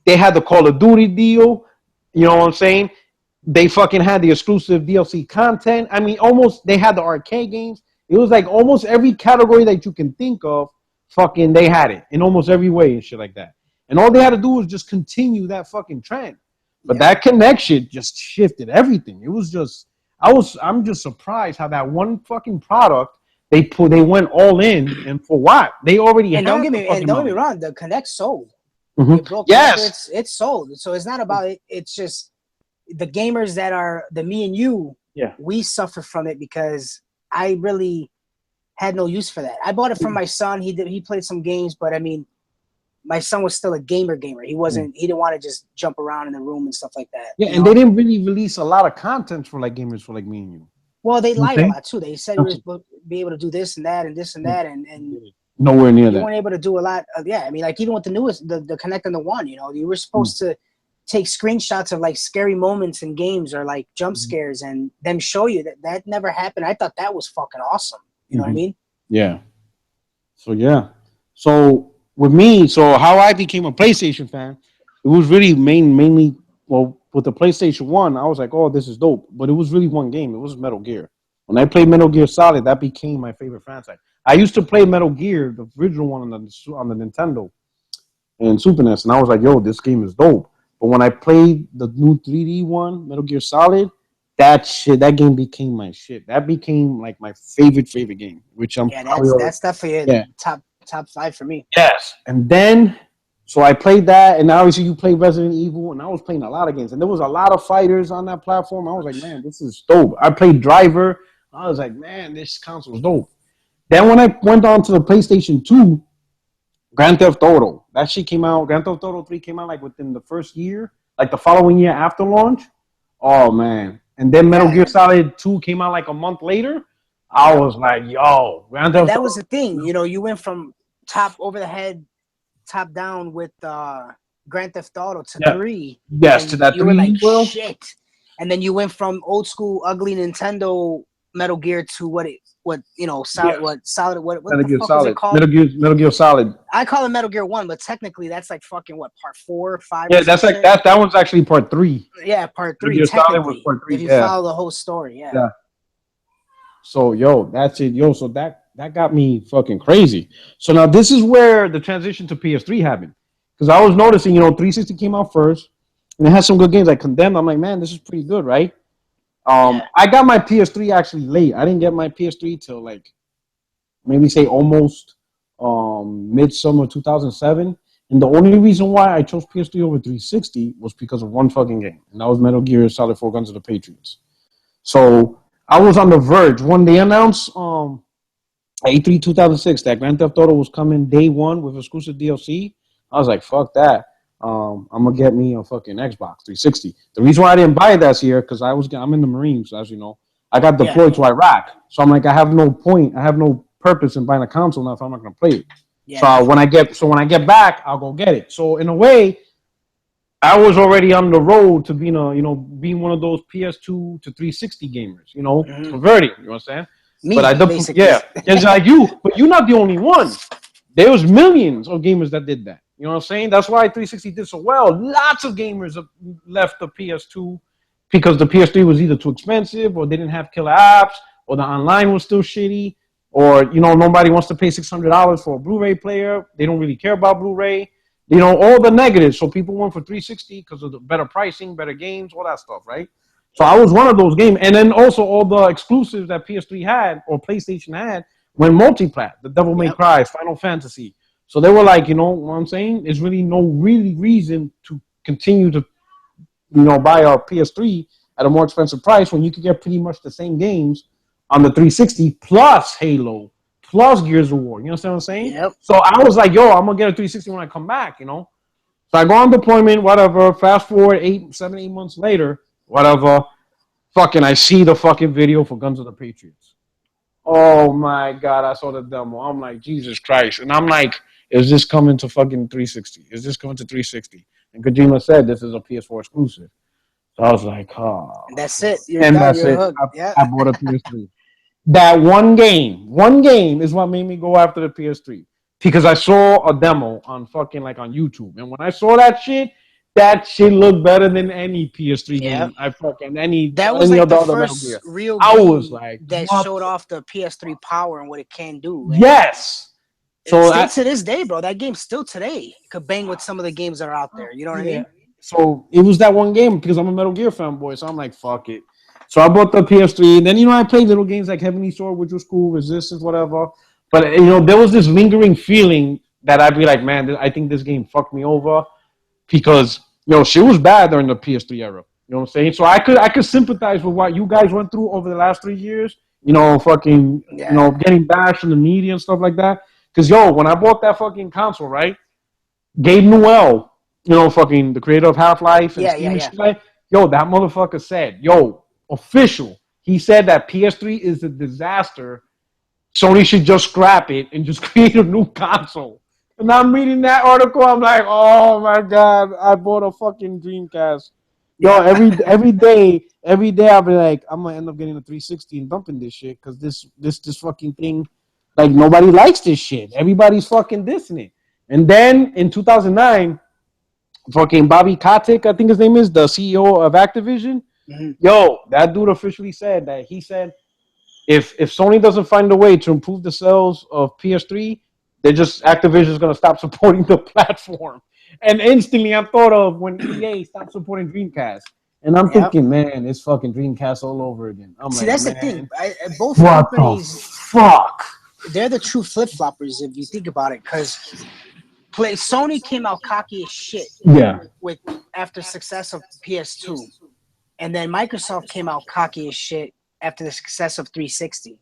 They had the Call of Duty deal. You know what I'm saying? They fucking had the exclusive DLC content. I mean, almost they had the arcade games. It was like almost every category that you can think of, fucking they had it in almost every way and shit like that. And all they had to do was just continue that fucking trend. But that connection just shifted everything. It was just I'm just surprised how that one fucking product they went all in, and for what? They already had. Don't get me wrong, the Kinect sold. Mm-hmm. Yes, it's sold. So it's not about it. It's just the gamers that are me and you. Yeah, we suffer from it because I really had no use for that. I bought it for my son. He played some games, but I mean, my son was still a gamer. He wasn't. He didn't want to just jump around in the room and stuff like that. Yeah, and they didn't really release a lot of content for like gamers for like me and you. Well, they lied a lot too. They said we were supposed to be able to do this and that and this and that, and nowhere near that. You weren't able to do a lot of, I mean, like even with the newest, the Connect and the One, you know, you were supposed to take screenshots of like scary moments in games or like jump scares and then show you that never happened. I thought that was fucking awesome. You know what I mean? Yeah. So with me, so how I became a PlayStation fan, it was really mainly with the PlayStation 1, I was like, oh, this is dope. But it was really one game. It was Metal Gear. When I played Metal Gear Solid, that became my favorite franchise. I used to play Metal Gear, the original one on the Nintendo and Super NES, and I was like, yo, this game is dope. But when I played the new 3D one, Metal Gear Solid, that game became my shit. That became like my favorite game, which that's definitely top 5 for me. Yes. And then so I played that, and obviously you played Resident Evil, and I was playing a lot of games, and there was a lot of fighters on that platform. I was like, man, this is dope. I played Driver. I was like, man, this console's dope. Then when I went on to the PlayStation 2, Grand Theft Auto, that shit came out. Grand Theft Auto 3 came out like within the first year, like the following year after launch. Oh, man. And then Metal Gear Solid 2 came out like a month later. I was like, yo, Grand Theft Auto. That was the thing. You know, you went from top over the head, top down with Grand Theft Auto to 3. Yes, to that 3. You were like, shit. And then you went from old school, ugly Nintendo Metal Gear to what the fuck is it called? Metal Gear Solid. I call it Metal Gear 1, but technically that's like fucking what, part 4 or 5? Yeah, that's like that one's actually part 3. Yeah, part 3. Metal Gear Solid was part 3. If you follow the whole story, yeah. So that's it, so that got me fucking crazy. So now this is where the transition to PS3 happened. Because I was noticing, 360 came out first, and it has some good games like Condemned. I'm like, man, this is pretty good, right? I got my PS3 actually late. I didn't get my PS3 till like maybe say almost midsummer 2007. And the only reason why I chose PS3 over 360 was because of one fucking game, and that was Metal Gear Solid 4 Guns of the Patriots. So I was on the verge when they announced E3 2006 that Grand Theft Auto was coming day one with exclusive DLC. I was like, fuck that. I'm gonna get me a fucking Xbox 360. The reason why I didn't buy it that year because I'm in the Marines, as you know. I got deployed to Iraq, so I'm like, I have no point, I have no purpose in buying a console now if I'm not gonna play it. Yeah. So when I get back, I'll go get it. So in a way, I was already on the road to being one of those PS2 to 360 gamers, converting. You know what I'm saying? It's like you, but you're not the only one. There was millions of gamers that did that. You know what I'm saying? That's why 360 did so well. Lots of gamers have left the PS2 because the PS3 was either too expensive or they didn't have killer apps or the online was still shitty or, nobody wants to pay $600 for a Blu-ray player. They don't really care about Blu-ray. All the negatives. So people went for 360 because of the better pricing, better games, all that stuff, right? So I was one of those games. And then also all the exclusives that PS3 had or PlayStation had went multi-plat. The Devil May Cry, Final Fantasy. So they were like, you know what I'm saying? There's really no reason to continue to, buy our PS3 at a more expensive price when you could get pretty much the same games on the 360 plus Halo plus Gears of War. You understand what I'm saying? Yep. So I was like, yo, I'm going to get a 360 when I come back, So I go on deployment, whatever. Fast forward 7, 8 months later, whatever. Fucking I see the fucking video for Guns of the Patriots. Oh, my God. I saw the demo. I'm like, Jesus Christ. And I'm like, is this coming to fucking 360? Is this coming to 360? And Kojima said this is a PS4 exclusive. So I was like, oh. And that's it. That's it. I bought a PS3. That one game is what made me go after the PS3 because I saw a demo on fucking on YouTube, and when I saw that shit looked better than any PS3 game. I fucking that was any like the other first real I game was like that showed off the PS3 power and what it can do. Man. Yes. So still to this day, bro, that game still today could bang with some of the games that are out there. You know what I mean? So it was that one game because I'm a Metal Gear fanboy, so I'm like, fuck it. So I bought the PS3, and then I played little games like Heavenly Sword, which was cool, Resistance, whatever. But there was this lingering feeling that I'd be like, man, I think this game fucked me over because shit was bad during the PS3 era. You know what I'm saying? So I could sympathize with what you guys went through over the last 3 years. Getting bashed in the media and stuff like that. Because when I bought that fucking console, right? Gabe Newell, fucking the creator of Half-Life and Yeah, Steam and yeah. shit, like, yo, that motherfucker said, yo, official. He said that PS3 is a disaster. Sony should just scrap it and just create a new console. And I'm reading that article, I'm like, oh my god, I bought a fucking Dreamcast. Yo, Yeah. every day I'll be like, I'm gonna end up getting a 360 and dumping this shit because this fucking thing, like nobody likes this shit. Everybody's fucking dissing it. And then in 2009, fucking Bobby Kotick, I think his name is, the CEO of Activision. Mm-hmm. Yo, that dude officially said that he said if Sony doesn't find a way to improve the sales of PS3, they're just Activision's gonna stop supporting the platform. And instantly, I thought of when EA stopped supporting Dreamcast, and I'm thinking, man, it's fucking Dreamcast all over again. I'm See, like, that's man, the thing. Both what companies, the fuck? they're the true flip floppers if you think about it. Because Sony came out cocky as shit. Yeah. With after success of PS2, and then Microsoft came out cocky as shit after the success of 360.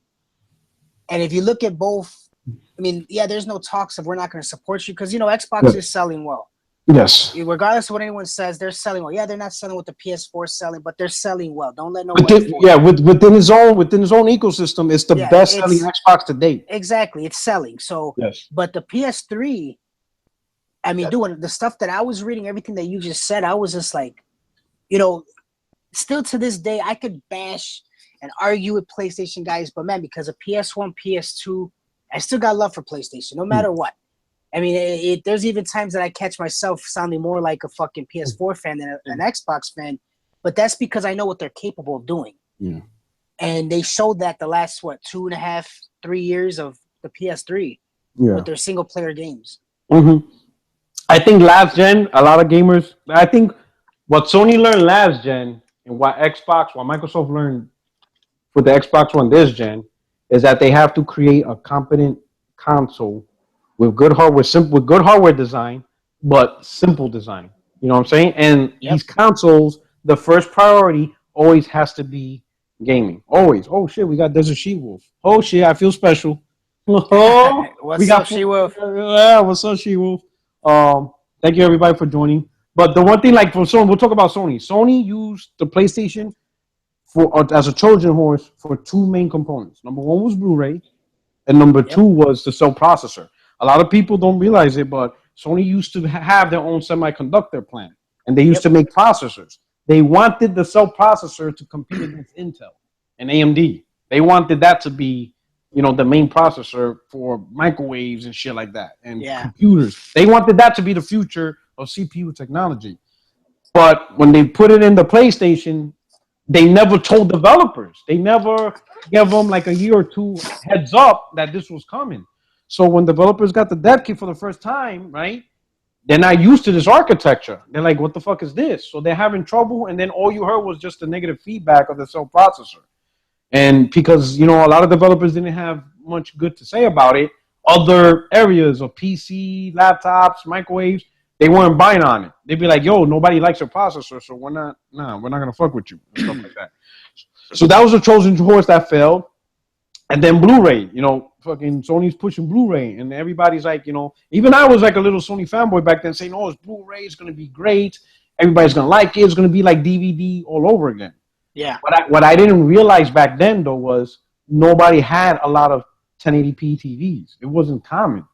And if you look at both, I mean, yeah, there's no talks of we're not going to support you because Xbox is selling well. Yes. Regardless of what anyone says, they're selling well. Yeah, they're not selling what the PS4 is selling, but they're selling well. Don't let nobody. Within his own ecosystem, it's the best selling Xbox to date. Exactly, it's selling. So, yes. But the PS3, I mean, doing the stuff that I was reading, everything that you just said, I was just like, still to this day, I could bash and argue with PlayStation guys, but man, because of PS1, PS2, I still got love for PlayStation, no matter what. I mean, there's even times that I catch myself sounding more like a fucking PS4 fan than an Xbox fan, but that's because I know what they're capable of doing. Yeah. And they showed that the last, 2.5, 3 years of the PS3 with their single-player games. Mm-hmm. I think last gen, a lot of gamers, I think what Sony learned last gen and what Microsoft learned for the Xbox One this gen is that they have to create a competent console with good hardware design, but simple design. You know what I'm saying? And these consoles, the first priority always has to be gaming. Always. Oh shit, we got Desert She-Wolf. Oh shit, I feel special. Oh, what's up, She-Wolf? Yeah, what's up, She-Wolf? Thank you everybody for joining. But the one thing, like for Sony, we'll talk about Sony. Sony used the PlayStation as a Trojan horse for two main components. Number one was Blu-ray, and number two was the cell processor. A lot of people don't realize it, but Sony used to have their own semiconductor plant, and they used to make processors. They wanted the cell processor to compete against Intel and AMD. They wanted that to be, the main processor for microwaves and shit like that, and computers. They wanted that to be the future of CPU technology. But when they put it in the PlayStation, they never told developers. They never gave them like a year or two heads up that this was coming. So when developers got the dev kit for the first time, right, they're not used to this architecture. They're like, what the fuck is this? So they're having trouble, and then all you heard was just the negative feedback of the cell processor. And because, a lot of developers didn't have much good to say about it, other areas of PC, laptops, microwaves, they weren't buying on it. They'd be like, yo, nobody likes your processor, so we're not going to fuck with you, and stuff like that. So that was a Trojan horse that failed. And then Blu-ray, fucking Sony's pushing Blu-ray, and everybody's like, even I was like a little Sony fanboy back then saying, oh, it's Blu-ray, it's going to be great. Everybody's going to like it. It's going to be like DVD all over again. Yeah. What I didn't realize back then, though, was nobody had a lot of 1080p TVs. It wasn't common.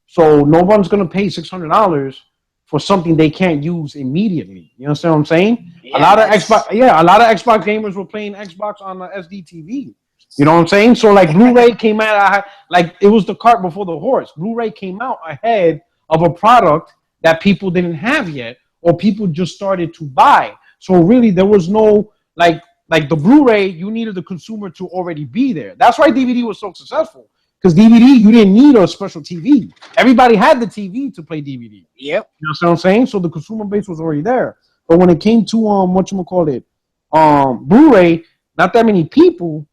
So no one's going to pay $600 for something they can't use immediately. You understand what I'm saying? Yeah, a lot of Xbox gamers were playing Xbox on the SD TV. You know what I'm saying? So like Blu-ray came out, like it was the cart before the horse. Blu-ray came out ahead of a product that people didn't have yet, or people just started to buy. So really, there was no like the Blu-ray. You needed the consumer to already be there. That's why DVD was so successful. Because DVD, you didn't need a special TV. Everybody had the TV to play DVD. Yep. You know what I'm saying? So the consumer base was already there. But when it came to Blu-ray, not that many people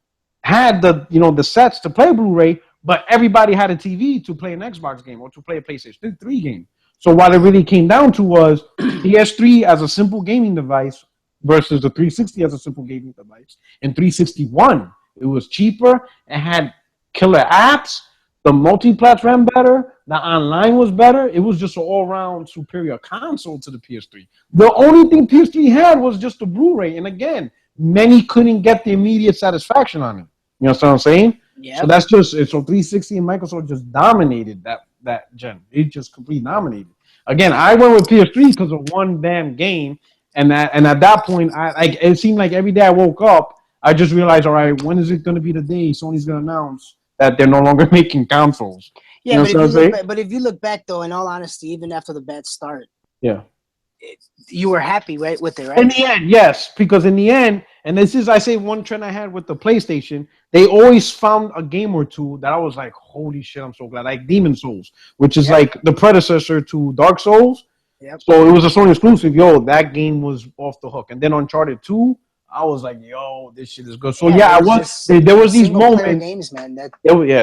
had the sets to play Blu-ray, but everybody had a TV to play an Xbox game or to play a PlayStation 3 game. So what it really came down to was PS3 as a simple gaming device versus the 360 as a simple gaming device. And 361, it was cheaper, it had killer apps, The multi-plat ran better. The online was better. It was just an all-round superior console to the PS3. The only thing PS3 had was just the Blu-ray, and again, many couldn't get the immediate satisfaction on it. You know what I'm saying? So Yep. that's just it. So 360 and Microsoft just dominated that gen. It just completely dominated. Again, I went with PS3 because of one damn game, and at that point, it seemed like every day I woke up, I just realized, all right, when is it going to be the day Sony's going to announce that they're no longer making consoles? You Yeah, know but what I'm saying? but if you look back though, in all honesty, even after the bad start, Yeah. you were happy, right, with it, In right? the end, yes, because in the end, and this is I say one trend I had with the PlayStation, they always found a game or two that I was like, holy shit, I'm so glad. Like Demon Souls, which is Yep. like the predecessor to Dark Souls. Yep. So it was a Sony exclusive. Yo, that game was off the hook. And then Uncharted 2, I was like, yo, this shit is good. So Yeah, yeah, I there's was just there was these single player moments. games, man. That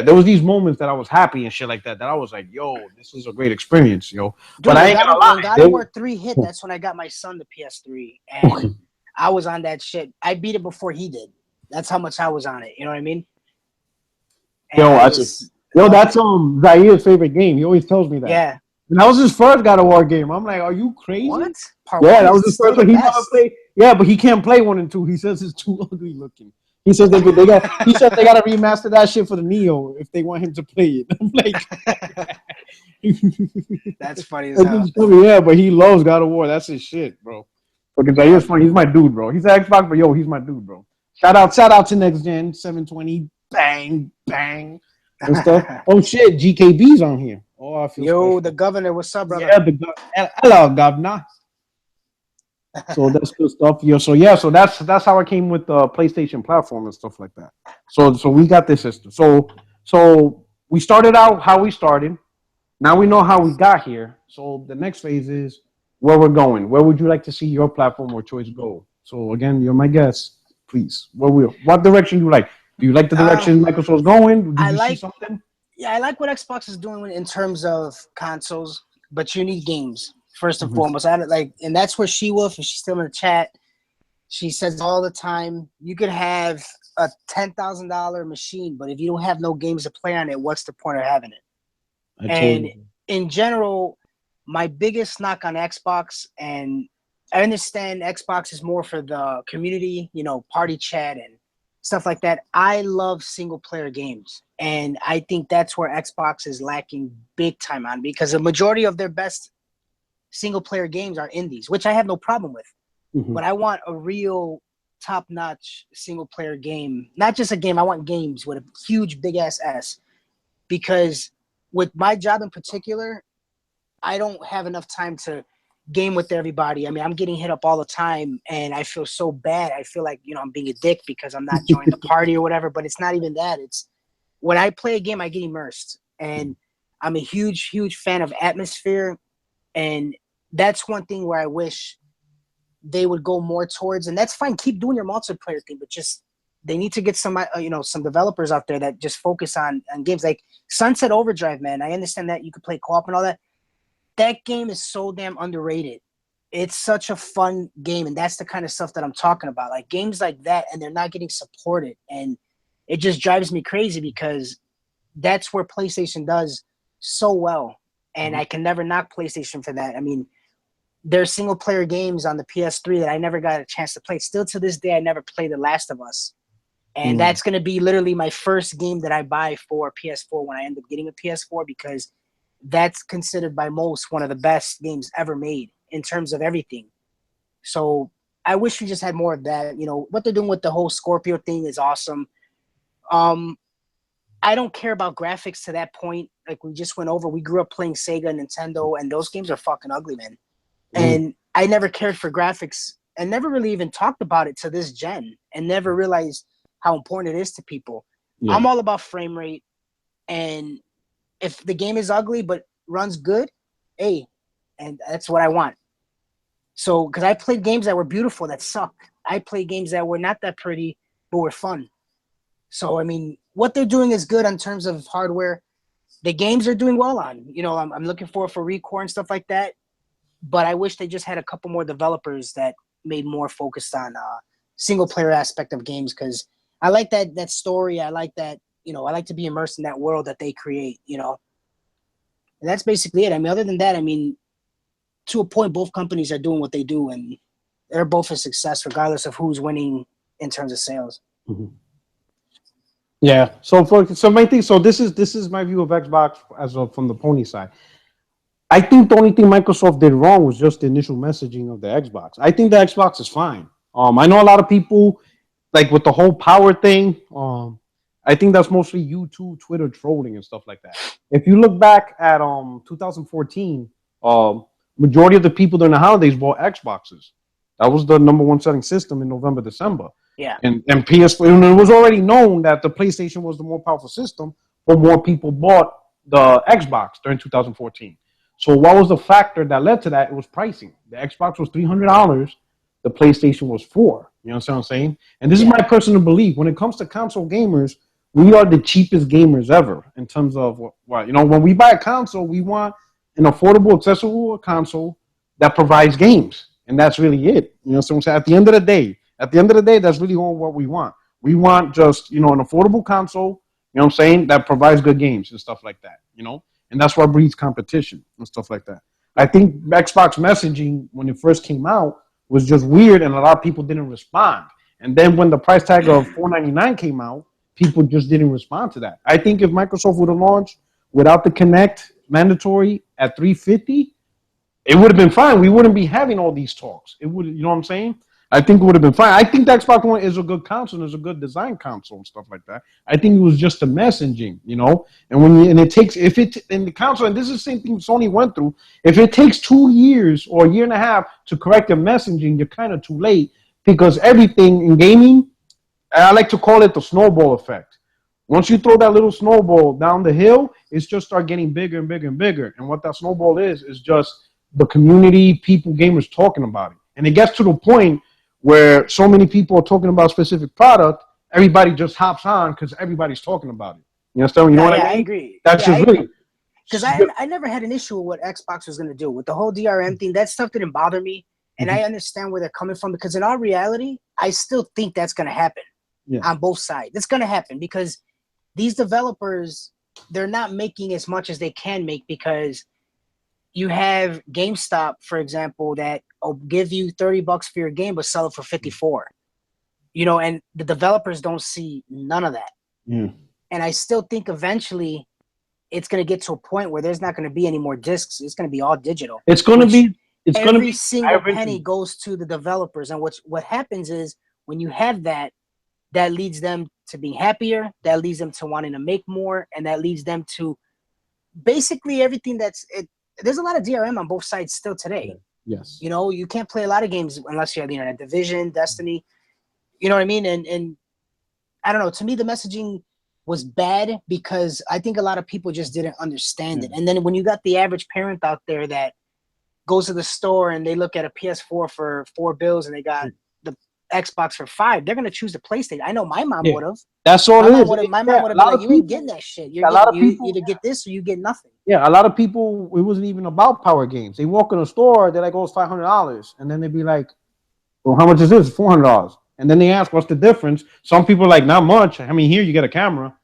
There was these moments that I was happy and shit like that. That I was like, yo, this is a great experience, yo. dude, But I ain't gonna lie. when God of War 3 hit, that's when I got my son the PS3, and I was on that shit. I beat it before he did. That's how much I was on it. You know what I mean? And Yo, I I just Yo, loved that's it. Zaire's favorite game. He always tells me that. Yeah. And that was his first God of War game. I'm like, are you crazy? What? Part Yeah, one that is was his still first the one. He never best. played. Yeah, but he can't play 1 and 2. He says it's too ugly looking. He says they got. He said they got to remaster that shit for the Neo if they want him to play it. I'm like, That's funny as hell. yeah, but he loves God of War. That's his shit, bro. Fucking Zaire's funny. He's my dude, bro. He's an Xbox, but yo, he's my dude, bro. Shout out to next gen 720. Bang, bang. And stuff. Oh shit, GKB's on here. Oh, I feel Yo, special. the governor, what's up, brother? Yeah, hello, governor. So that's good stuff. Yo, so yeah, so that's how I came with the PlayStation platform and stuff like that. So we got this system. So we started out how we started. Now we know how we got here. So the next phase is where we're going. Where would you like to see your platform or choice go? So again, you're my guest. Please, what direction you like? Do you like the direction Microsoft's going? Did you see something? Yeah, I like what Xbox is doing in terms of consoles, but you need games first and foremost. And that's where She Wolf, if she's still in the chat, she says all the time, you could have a $10,000 machine, but if you don't have no games to play on it, what's the point of having it? And in general, my biggest knock on Xbox, and I understand Xbox is more for the community, party chat and stuff like that. I love single player games, and I think that's where Xbox is lacking big time on, because the majority of their best single player games are indies, which I have no problem with. But I want a real top notch single player game, not just a game. I want games with a huge big ass S, because with my job in particular, I don't have enough time to game with everybody. I mean, I'm getting hit up all the time, and I feel so bad. I feel like, I'm being a dick because I'm not joining the party or whatever, but it's not even that. It's when I play a game, I get immersed, and I'm a huge, huge fan of atmosphere. And that's one thing where I wish they would go more towards, and that's fine. Keep doing your multiplayer thing, but just they need to get some, some developers out there that just focus on games like Sunset Overdrive, man. I understand that you could play co-op and all that. That game is so damn underrated. It's such a fun game, and that's the kind of stuff that I'm talking about. Like games like that, and they're not getting supported, and it just drives me crazy because that's where PlayStation does so well, and I can never knock PlayStation for that. I mean, there's single player games on the PS3 that I never got a chance to play. Still to this day, I never played The Last of Us. And that's going to be literally my first game that I buy for PS4 when I end up getting a PS4, because that's considered by most one of the best games ever made in terms of everything. So I wish we just had more of that. What they're doing with the whole Scorpio thing is awesome. I don't care about graphics to that point. Like we just went over, we grew up playing Sega and Nintendo, and those games are fucking ugly, man. And I never cared for graphics and never really even talked about it to this gen, and never realized how important it is to people. Yeah. I'm all about frame rate, and if the game is ugly but runs good, hey, and that's what I want. So, because I played games that were beautiful that sucked. I played games that were not that pretty but were fun. So, I mean, what they're doing is good in terms of hardware. The games are doing well on. I'm looking forward for Recore and stuff like that. But I wish they just had a couple more developers that made more focused on single player aspect of games, because I like that story. I like that I like to be immersed in that world that they create, and that's basically it. I mean, other than that, I mean, to a point, both companies are doing what they do, and they're both a success regardless of who's winning in terms of sales. Mm-hmm. Yeah. So my thing. So this is my view of Xbox from the pony side. I think the only thing Microsoft did wrong was just the initial messaging of the Xbox. I think the Xbox is fine. I know a lot of people like with the whole power thing. I think that's mostly YouTube, Twitter trolling and stuff like that. If you look back at 2014, majority of the people during the holidays bought Xboxes. That was the number one selling system in November, December. Yeah. And PS4, and it was already known that the PlayStation was the more powerful system, but more people bought the Xbox during 2014. So what was the factor that led to that? It was pricing. The Xbox was $300. The PlayStation was $400. You know what I'm saying? And this is my personal belief. When it comes to console gamers, we are the cheapest gamers ever in terms of what when we buy a console, we want an affordable, accessible console that provides games. And that's really it. You know what I'm saying? At the end of the day, that's really all what we want. We want just, an affordable console, that provides good games and stuff like that, And that's what breeds competition and stuff like that. I think Xbox messaging, when it first came out, was just weird and a lot of people didn't respond. And then when the price tag of $499 came out, people just didn't respond to that. I think if Microsoft would have launched without the Kinect mandatory at $350, it would have been fine. We wouldn't be having all these talks. It would, you know what I'm saying? I think it would have been fine. I think the Xbox One is a good console and is a good design console and stuff like that. I think it was just the messaging, and the console, and this is the same thing Sony went through. If it takes 2 years or a year and a half to correct the messaging, you're kind of too late because everything in gaming, I like to call it the snowball effect. Once you throw that little snowball down the hill, it's just start getting bigger and bigger and bigger. And what that snowball is just the community, people, gamers talking about it. And it gets to the point where so many people are talking about a specific product, everybody just hops on because everybody's talking about it. You understand? You know what I mean? I agree. That's just really. Because I never had an issue with what Xbox was going to do. With the whole DRM thing, that stuff didn't bother me. And I understand where they're coming from because in all reality, I still think that's going to happen on both sides. It's going to happen because these developers, they're not making as much as they can make because you have GameStop, for example, that will give you $30 for your game, but sell it for $54. And the developers don't see none of that. Yeah. And I still think eventually it's going to get to a point where there's not going to be any more discs. It's going to be all digital. Every single penny goes to the developers. And what happens is when you have that leads them to be happier. That leads them to wanting to make more. And that leads them to basically everything there's a lot of DRM on both sides still today. Yes. You can't play a lot of games unless you have the internet. Division, Destiny. You know what I mean? And I don't know. To me, the messaging was bad because I think a lot of people just didn't understand it. And then when you got the average parent out there that goes to the store and they look at a PS4 for $4 and they got the Xbox for $5, they're gonna choose the PlayStation. I know my mom would have. That's all it is. My mom would have been like, "You ain't getting that shit. You either get this or you get nothing." Yeah, a lot of people, it wasn't even about power games. They walk in a store, they're like, "Oh, it's $500," and then they'd be like, "Well, how much is this? $400." And then they ask, "What's the difference?" Some people are like, "Not much. I mean, here you get a camera."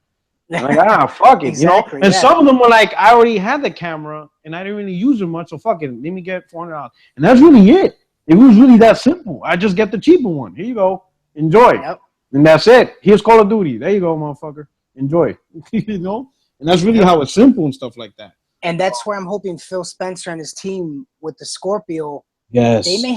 I'm like, fuck it, exactly, And some of them were like, "I already had the camera and I didn't really use it much, so fuck it. Let me get $400." And that's really it. It was really that simple. I just get the cheaper one. Here you go. Enjoy. Yep. And that's it. Here's Call of Duty. There you go, motherfucker. Enjoy. And that's really how it's simple and stuff like that. And that's where I'm hoping Phil Spencer and his team with the Scorpio, yes, they may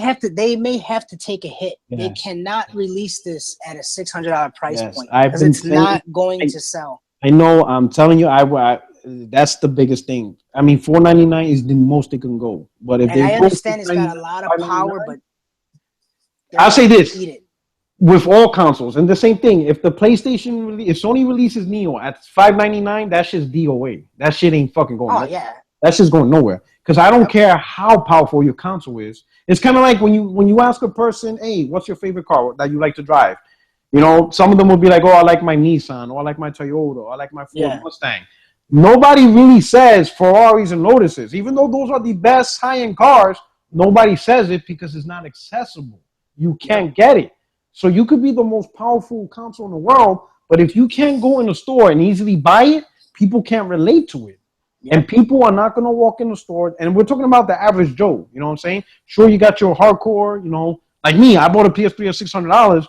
have to take a hit. Yes. They cannot release this at a $600 price point because it's not going to sell. I know. I'm telling you, I that's the biggest thing. I mean, $499 is the most they can go. But if I understand it's got a lot of power, but I'll say this with all consoles, and the same thing. If the PlayStation, if Sony releases Neo at $599, that's just DOA. That shit ain't fucking going. Oh yeah, that's just going nowhere. Because I don't care how powerful your console is. It's kind of like when you ask a person, "Hey, what's your favorite car that you like to drive?" Some of them will be like, "Oh, I like my Nissan, or I like my Toyota, or I like my Ford Mustang." Nobody really says Ferraris and Lotuses, even though those are the best high-end cars. Nobody says it because it's not accessible. You can't get it. So you could be the most powerful console in the world, But if you can't go in the store and easily buy it, people can't relate to it. Yep. And people are not going to walk in the store. And we're talking about the average Joe. You know what I'm saying? Sure, you got your hardcore, you know, like me. I bought a PS3 at $600,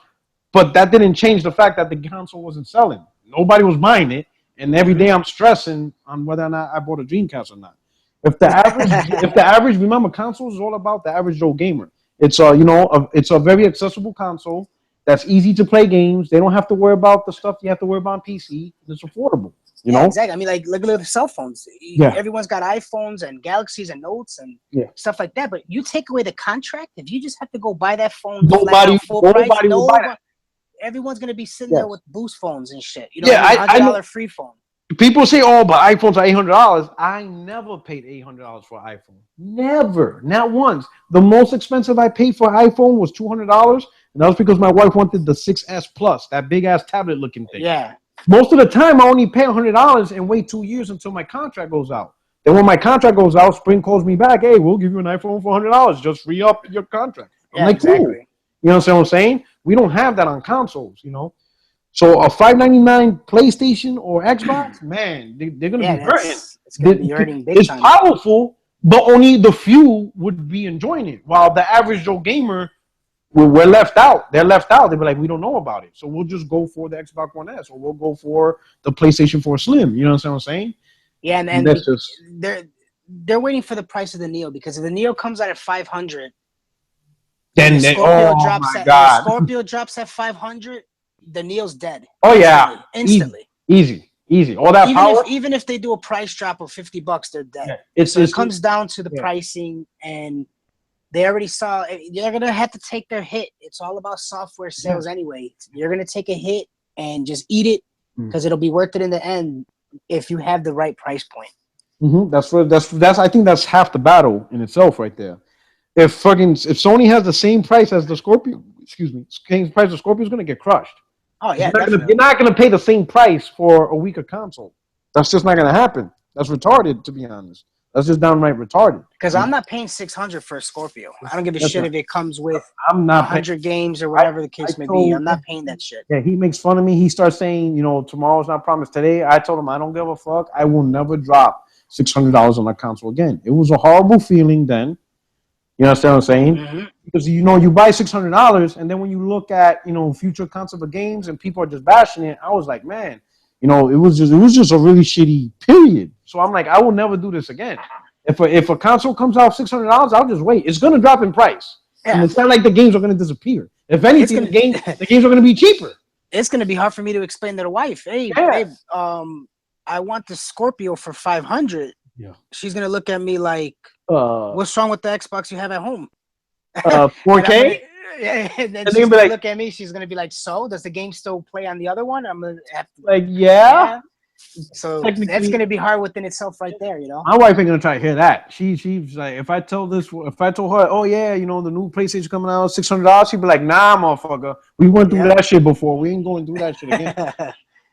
but that didn't change the fact that the console wasn't selling. Nobody was buying it. And every day I'm stressing on whether or not I bought a Dreamcast or not. If the average, remember, consoles is all about the average Joe gamer. It's it's a very accessible console that's easy to play games. They don't have to worry about the stuff you have to worry about on PC. It's affordable. You know? Exactly. I mean, like, look at the cell phones. Yeah. Everyone's got iPhones and Galaxies and Notes and stuff like that. But you take away the contract, if you just have to go buy that phone full price, will buy that. Everyone's going to be sitting there with boost phones and shit. You know, $100 free phone. People say, oh, but iPhones are $800. I never paid $800 for an iPhone. Never. Not once. The most expensive I paid for an iPhone was $200. And that was because my wife wanted the 6S Plus, that big-ass tablet-looking thing. Yeah. Most of the time, I only pay $100 and wait 2 years until my contract goes out. Then when my contract goes out, Sprint calls me back. Hey, we'll give you an iPhone for $100. Just re-up your contract. I'm like, exactly. Cool. You know what I'm saying? We don't have that on consoles, you know? So a $599 PlayStation or Xbox, man, they're going to be hurting. It's going to be hurting big time. It's powerful, but only the few would be enjoying it. While the average Joe gamer, we're left out. They're left out. They'll be like, we don't know about it. So we'll just go for the Xbox One S or we'll go for the PlayStation 4 Slim. You know what I'm saying? Yeah, and that's just... they're waiting for the price of the Neo because if the Neo comes out at $500, then Scorpio drops at $500, the Neo's dead. Oh yeah, instantly. Easy. All that power. Even if they do a price drop of $50, they're dead. Yeah. It comes down to the pricing, and they already saw they're gonna have to take their hit. It's all about software sales anyway. You're gonna take a hit and just eat it because it'll be worth it in the end if you have the right price point. Mm-hmm. That's I think that's half the battle in itself right there. If Sony has the same price as the Scorpio, same price the Scorpio is gonna get crushed. Oh yeah, you're not gonna pay the same price for a weaker console. That's just not gonna happen. That's retarded, to be honest. That's just downright retarded. Because I'm not paying $600 for a Scorpio. I don't give a shit if it comes with 100 games or whatever the case may be. I'm not paying that shit. Yeah, he makes fun of me. He starts saying, tomorrow's not promised today. I told him I don't give a fuck. I will never drop $600 on a console again. It was a horrible feeling then. You understand what I'm saying? Mm-hmm. Because you buy $600, and then when you look at future concept of games and people are just bashing it, I was like, man, it was just a really shitty period. So I'm like, I will never do this again. If a console comes out $600, I'll just wait. It's gonna drop in price. Yeah. And it's not like the games are gonna disappear. If anything, the games are gonna be cheaper. It's gonna be hard for me to explain to the wife, hey, babe, I want the Scorpio for $500. Yeah. She's gonna look at me like, what's wrong with the Xbox you have at home? 4K? And then she's gonna look at me. She's gonna be like, "So, does the game still play on the other one?" I'm gonna have to, yeah. So that's gonna be hard within itself, right there. My wife ain't gonna try to hear that. She's like, if I told her, oh yeah, the new PlayStation coming out $600, she'd be like, nah, motherfucker, we went through that shit before. We ain't going through that shit again. You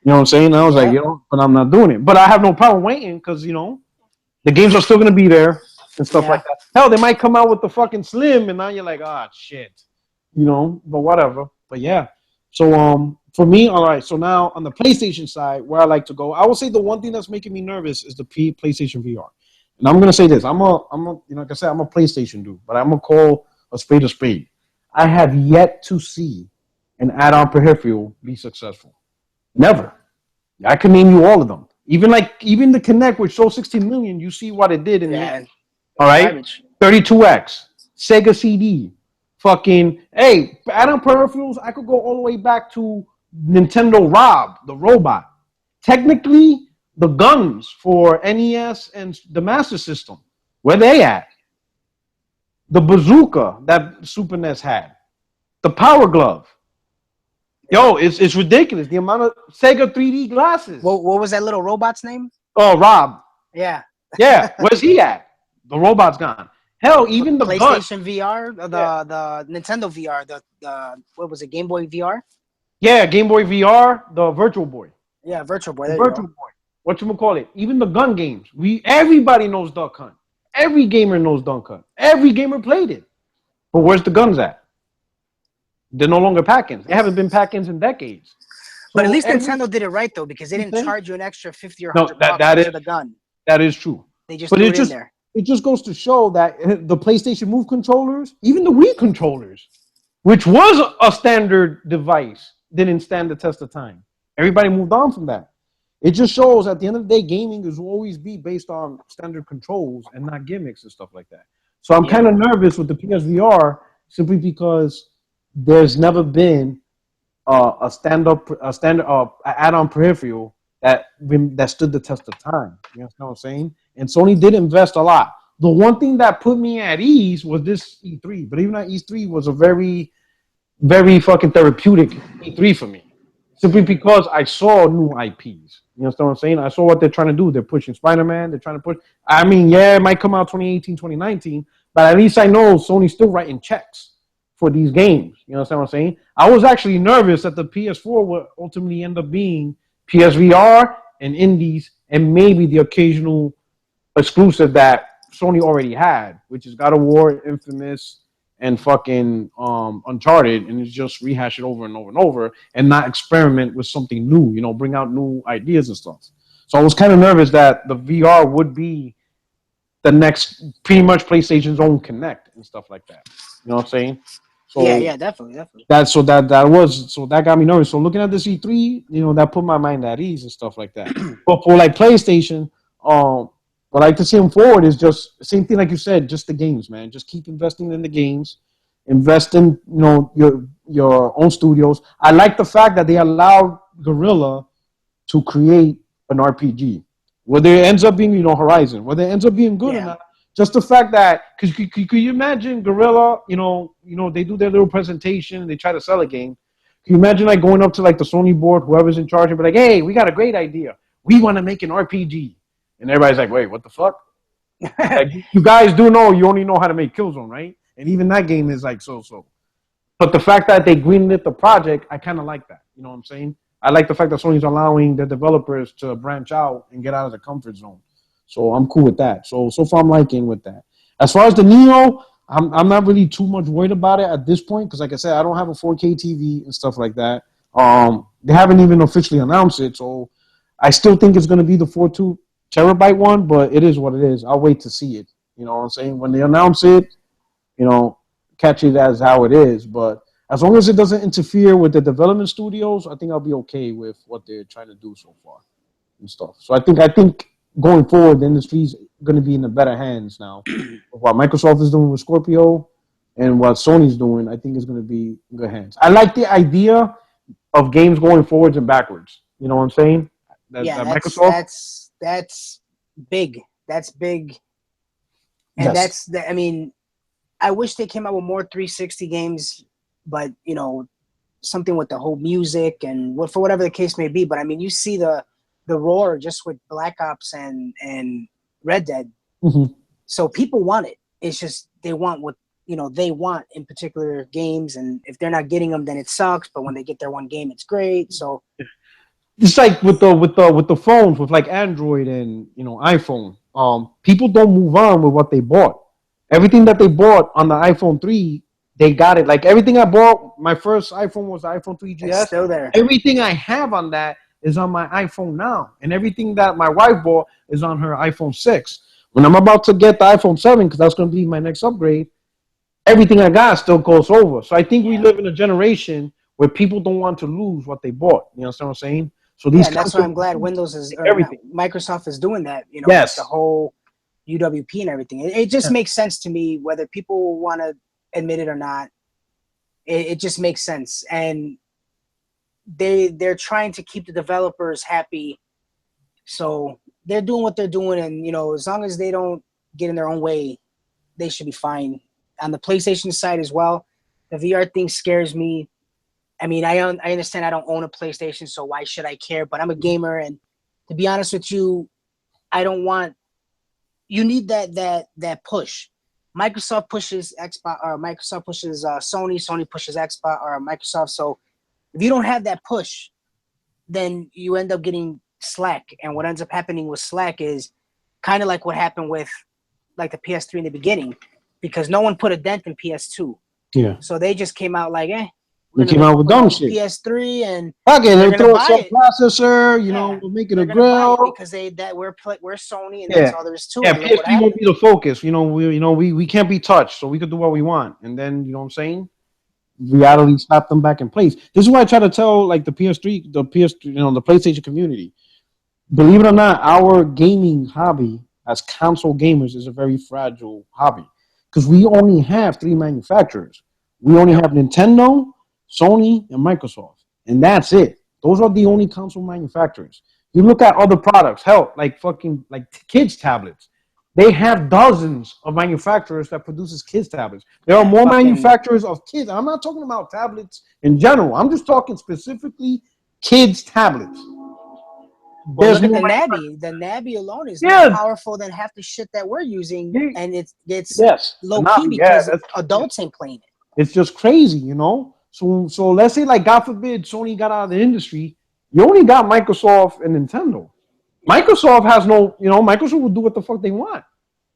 know what I'm saying? I was like, but I'm not doing it. But I have no problem waiting because the games are still gonna be there and stuff like that. Hell, they might come out with the fucking Slim, and now you're like, shit. But whatever. But yeah. So for me, all right. So now on the PlayStation side, where I like to go, I will say the one thing that's making me nervous is the PlayStation VR. And I'm gonna say this: I'm a like I said, I'm a PlayStation dude, but I'm gonna call a spade a spade. I have yet to see an add-on peripheral be successful. Never. I can name you all of them. Even the Kinect, which sold 16 million, you see what it did in the end. All right, 32X, Sega CD. Fucking, hey, add-on peripherals, I could go all the way back to Nintendo Rob, the robot. Technically, the guns for NES and the Master System, where they at? The bazooka that Super NES had. The Power Glove. Yo, it's ridiculous. The amount of Sega 3D glasses. What was that little robot's name? Oh, Rob. Yeah. Yeah, where's he at? The robot's gone. Hell, even the PlayStation VR, the Nintendo VR, the what was it, Game Boy VR? Yeah, Game Boy VR, the Virtual Boy. Yeah, Virtual Boy. Virtual Boy. Whatchamacallit? Even the gun games. Everybody knows Duck Hunt. Every gamer knows Duck Hunt. Every gamer played it. But where's the guns at? They're no longer pack-ins. They haven't been pack-ins in decades. But at So least Nintendo did it right though, because they didn't thing? charge you an extra 50 or No, 100 bucks that into is the gun. that is true. They just But threw it in there. it just goes to show that the PlayStation Move controllers, even the Wii controllers, which was a standard device, didn't stand the test of time. Everybody moved on from that. It just shows at the end of the day, gaming is always be based on standard controls and not gimmicks and stuff like that. So I'm kind of nervous with the PSVR simply because there's never been a add-on peripheral that stood the test of time. You know what I'm saying? And Sony did invest a lot. The one thing that put me at ease was this E3, but even that E3 was a very, very fucking therapeutic E3 for me, simply because I saw new IPs. You know what I'm saying? I saw what they're trying to do. They're pushing Spider-Man. They're trying to push. I mean, yeah, it might come out 2018, 2019, but at least I know Sony's still writing checks for these games. You know what I'm saying? I was actually nervous that the PS4 would ultimately end up being PSVR and indies and maybe the occasional exclusive that Sony already had, which is God of War, Infamous, and fucking Uncharted, and it's just rehash it over and over and over and not experiment with something new, you know, bring out new ideas and stuff. So I was kind of nervous that the VR would be the next pretty much PlayStation's own Connect and stuff like that. You know what I'm saying? So Yeah, definitely. that got me nervous. So looking at the C3, you know, that put my mind at ease and stuff like that. But for like PlayStation, what I like to see them forward is just same thing like you said, just the games, man. Just keep investing in the games, invest in your own studios. I like the fact that they allowed Guerrilla to create an RPG, whether it ends up being Horizon, whether it ends up being good or not. Just the fact that, because could you imagine Guerrilla? They do their little presentation and they try to sell a game. Can you imagine like going up to like the Sony board, whoever's in charge, and be like, "Hey, we got a great idea. We want to make an RPG." And everybody's like, "Wait, what the fuck?" Like, you guys do know you only know how to make Killzone, right? And even that game is like so. But the fact that they greenlit the project, I kind of like that. You know what I'm saying? I like the fact that Sony's allowing the developers to branch out and get out of the comfort zone. So I'm cool with that. So far I'm liking with that. As far as the Neo, I'm not really too much worried about it at this point because, like I said, I don't have a 4K TV and stuff like that. They haven't even officially announced it, so I still think it's going to be the 42 terabyte one, but it is what it is. I'll wait to see it. You know what I'm saying? When they announce it, catch it as how it is. But as long as it doesn't interfere with the development studios, I think I'll be okay with what they're trying to do so far and stuff. So I think going forward, the industry's going to be in the better hands now. What Microsoft is doing with Scorpio and what Sony's doing, I think is going to be in good hands. I like the idea of games going forwards and backwards. You know what I'm saying? That's big. That's big. And yes. I wish they came out with more 360 games, but something with the whole music and for whatever the case may be. But I mean, you see the roar just with Black Ops and Red Dead. Mm-hmm. So people want it. It's just they want what they want in particular games, and if they're not getting them, then it sucks. But when they get their one game, it's great. So it's like with the phones, with like Android and iPhone. People don't move on with what they bought. Everything that they bought on the iPhone 3, they got it. Like everything I bought, my first iPhone was the iPhone 3GS. It's still there. Everything I have on that is on my iPhone now, and everything that my wife bought is on her iPhone 6. When I'm about to get the iPhone 7, because that's going to be my next upgrade, everything I got still goes over. So I think we live in a generation where people don't want to lose what they bought. You know what I'm saying? So that's why I'm glad Windows is everything. Microsoft is doing that. Yes. The whole UWP and everything. It just makes sense to me, whether people want to admit it or not. It just makes sense, and they're trying to keep the developers happy, so they're doing what they're doing, and as long as they don't get in their own way, they should be fine. On the PlayStation side as well, the VR thing scares me. I mean, I understand I don't own a PlayStation, so why should I care? But I'm a gamer, and to be honest with you, I don't want. You need that push. Microsoft pushes Xbox, or Microsoft pushes Sony. Sony pushes Xbox or Microsoft. So if you don't have that push, then you end up getting slack. And what ends up happening with slack is kind of like what happened with like the PS3 in the beginning, because no one put a dent in PS2. Yeah. So they just came out like, We came out with dumb shit. PS3 and fuck it, they're they'll throw a buy it. sub-processor, you know, we'll make it a They're gonna buy grill. it because we're Sony and that's all there is to it. Yeah, PS3 won't be the focus. You know, we can't be touched, so we could do what we want. And then, you know what I'm saying? Reality slapped them back in place. This is why I try to tell like the PS3, the PlayStation community. Believe it or not, our gaming hobby as console gamers is a very fragile hobby because we only have 3 manufacturers. We only have Nintendo, Sony, and Microsoft, and that's it. Those are the only console manufacturers. You look at other products, hell, like kids tablets. They have dozens of manufacturers that produces kids tablets. There are more manufacturers of kids. I'm not talking about tablets in general. I'm just talking specifically kids tablets. Well, look at the Navi. The Navi alone is more powerful than half the shit that we're using, and it's low key because adults ain't playing it. It's just crazy, you know. So let's say, like, God forbid, Sony got out of the industry. You only got Microsoft and Nintendo. Microsoft has no, you know, Microsoft will do what the fuck they want.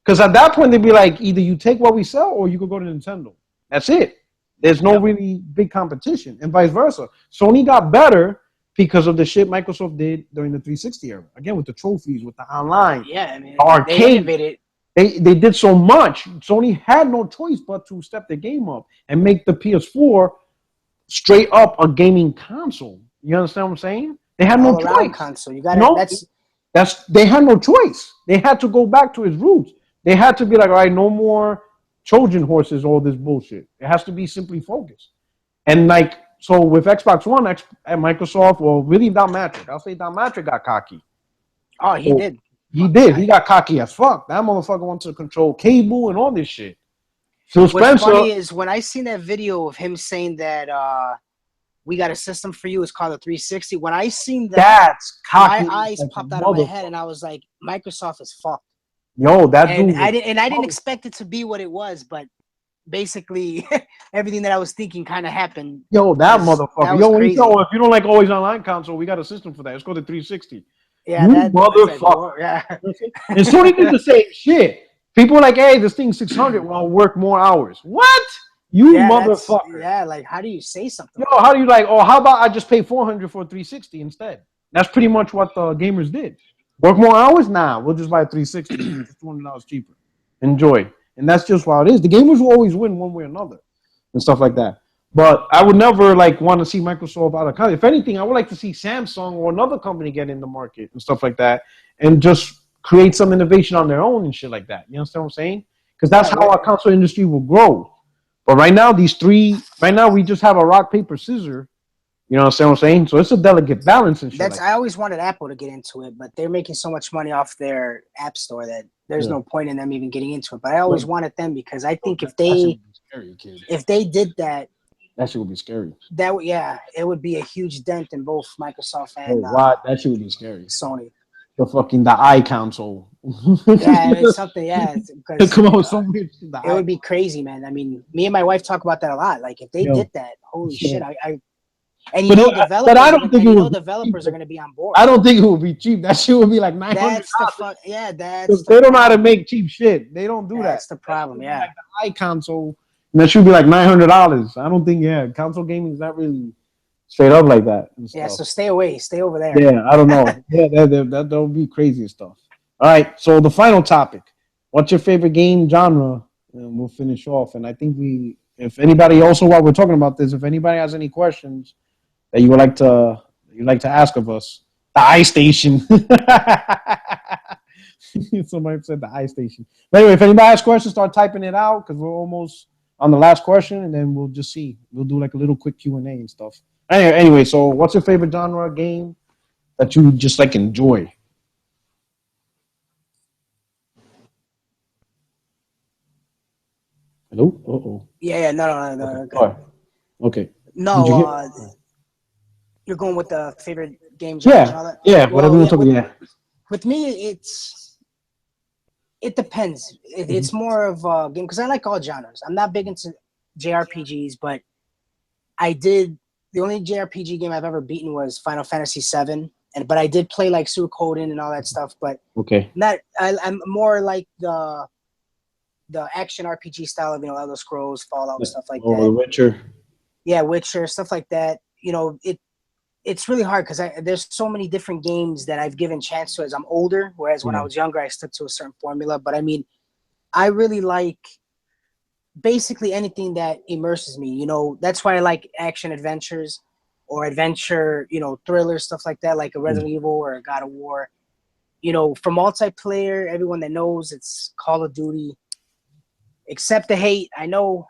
Because at that point, they'd be like, either you take what we sell or you could go to Nintendo. That's it. There's no really big competition, and vice versa. Sony got better because of the shit Microsoft did during the 360 era. Again, with the trophies, with the online, the arcade. They innovated. They did so much. Sony had no choice but to step the game up and make the PS4 straight up a gaming console. You understand what I'm saying? They had no choice. Console. You got they had no choice. They had to go back to its roots. They had to be like, all right, no more Trojan horses, all this bullshit. It has to be simply focused. And like, so with Xbox One and Microsoft, well, really Don Matrick. I'll say Don Matrick got cocky. Oh, he did. He did. He got cocky as fuck. That motherfucker wants to control cable and all this shit. Phil Spencer. What's funny is when I seen that video of him saying that we got a system for you, it's called a 360. When I seen that, that's cocky. My eyes popped out of my head, and I was like, Microsoft is fucked. Yo, that dude. I didn't expect it to be what it was, but basically everything that I was thinking kind of happened. Yo, that motherfucker. Yo, if you don't like always online console, we got a system for that. It's called the 360. Yeah, that motherfucker. Yeah. And Sony did the same shit. People are like, hey, this thing's 600. Well, I'll work more hours. What? You motherfucker. Yeah, like, how do you say something? Yo, how do you like, oh, how about I just pay 400 for a 360 instead? That's pretty much what the gamers did. Work more hours? Nah, we'll just buy a 360. It's $200 cheaper. Enjoy. And that's just how it is. The gamers will always win one way or another and stuff like that. But I would never like want to see Microsoft out of country. If anything, I would like to see Samsung or another company get in the market and stuff like that and just create some innovation on their own and shit like that. You understand what I'm saying? Because that's how our console industry will grow. But right now, we just have a rock, paper, scissors. You know what I'm saying? So it's a delicate balance and shit. I always wanted Apple to get into it, but they're making so much money off their app store that there's no point in them even getting into it. But I always wanted them because I think if they did that, that shit would be scary. It would be a huge dent in both Microsoft and that shit would be scary. Sony. The eye console. It's something. Yeah, come on, so weird. It would be crazy, man. I mean, me and my wife talk about that a lot. Like, if they did that, holy shit! Developers are going to be on board. I don't think it would be cheap. That shit would be like $900. They don't know how to make cheap shit. They don't do that. That's the problem. Yeah, like the eye console. And that should be like $900. I don't think. Yeah, console gaming is not really straight up like that. Yeah, so stay away. Stay over there. Yeah, I don't know. that would be crazy stuff. All right, so the final topic. What's your favorite game genre? And we'll finish off. And I think if anybody also, while we're talking about this, if anybody has any questions that you'd like to ask of us, the iStation. Somebody said the iStation. But anyway, if anybody has questions, start typing it out because we're almost on the last question, and then we'll just see. We'll do like a little quick Q&A and stuff. Anyway, so what's your favorite genre game that you just like enjoy? Hello? Uh-oh. Yeah, no. Okay. No, you're going with the favorite game genre? Yeah, whatever you want to talk about. With me, it depends. It's more of a game because I like all genres. I'm not big into JRPGs, but the only JRPG game I've ever beaten was Final Fantasy VII, but I did play like Suikoden and all that stuff. But I'm more like the action RPG style of Elder Scrolls, Fallout, stuff like that. The Witcher. Yeah, Witcher, stuff like that. You know, it's really hard because there's so many different games that I've given chance to as I'm older. Whereas when I was younger, I stuck to a certain formula. But I mean, I really like basically anything that immerses me. You know, that's why I like action adventures or adventure, you know, thrillers, stuff like that, like a Resident Evil or a God of War. You know, for multiplayer, everyone that knows it's Call of Duty. Except the hate. I know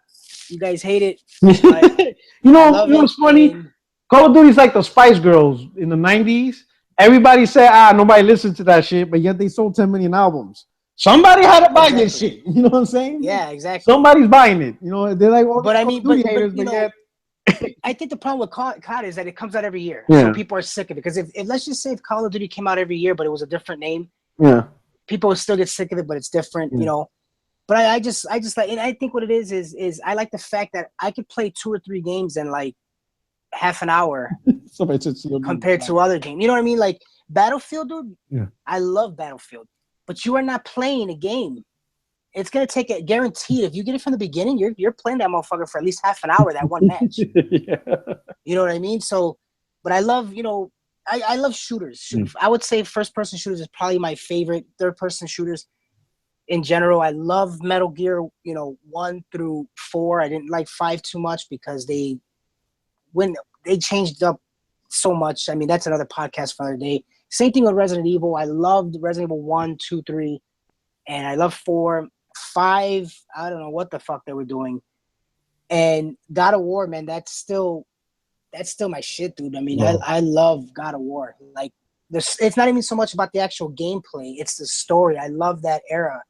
you guys hate it. But you I know, love what's it. funny? And Call of Duty's like the Spice Girls in the 90s. Everybody said, nobody listened to that shit, but yet they sold 10 million albums. Somebody had to buy this shit. You know what I'm saying? Yeah, exactly. Somebody's buying it. You know, they're like all the But I Call mean, of Duty but haters, you but know, yet. I think the problem with COD is that it comes out every year, Yeah. so people are sick of it. Because if let's just say if Call of Duty came out every year, but it was a different name, Yeah. people would still get sick of it, but it's different, you know. But I just like, and I think what it is I like the fact that I could play 2 or 3 games in like half an hour compared to other games. You know what I mean? Like Battlefield, dude. Yeah. I love Battlefield, but you are not playing a game. It's gonna take it guaranteed. If you get it from the beginning, you're playing that motherfucker for at least half an hour, that one match. Yeah. You know what I mean? So, but I love, you know, I love shooters. I would say first person shooters is probably my favorite. Third person shooters in general, I love Metal Gear, you know, 1 through 4. I didn't like 5 too much because when they changed up so much. I mean, that's another podcast for another day. Same thing with Resident Evil. I loved Resident Evil 1, 2, 3, and I love 4. 5, I don't know what the fuck they were doing. And God of War, man, that's still my shit, dude. I mean, I love God of War. Like, it's not even so much about the actual gameplay; it's the story. I love that era.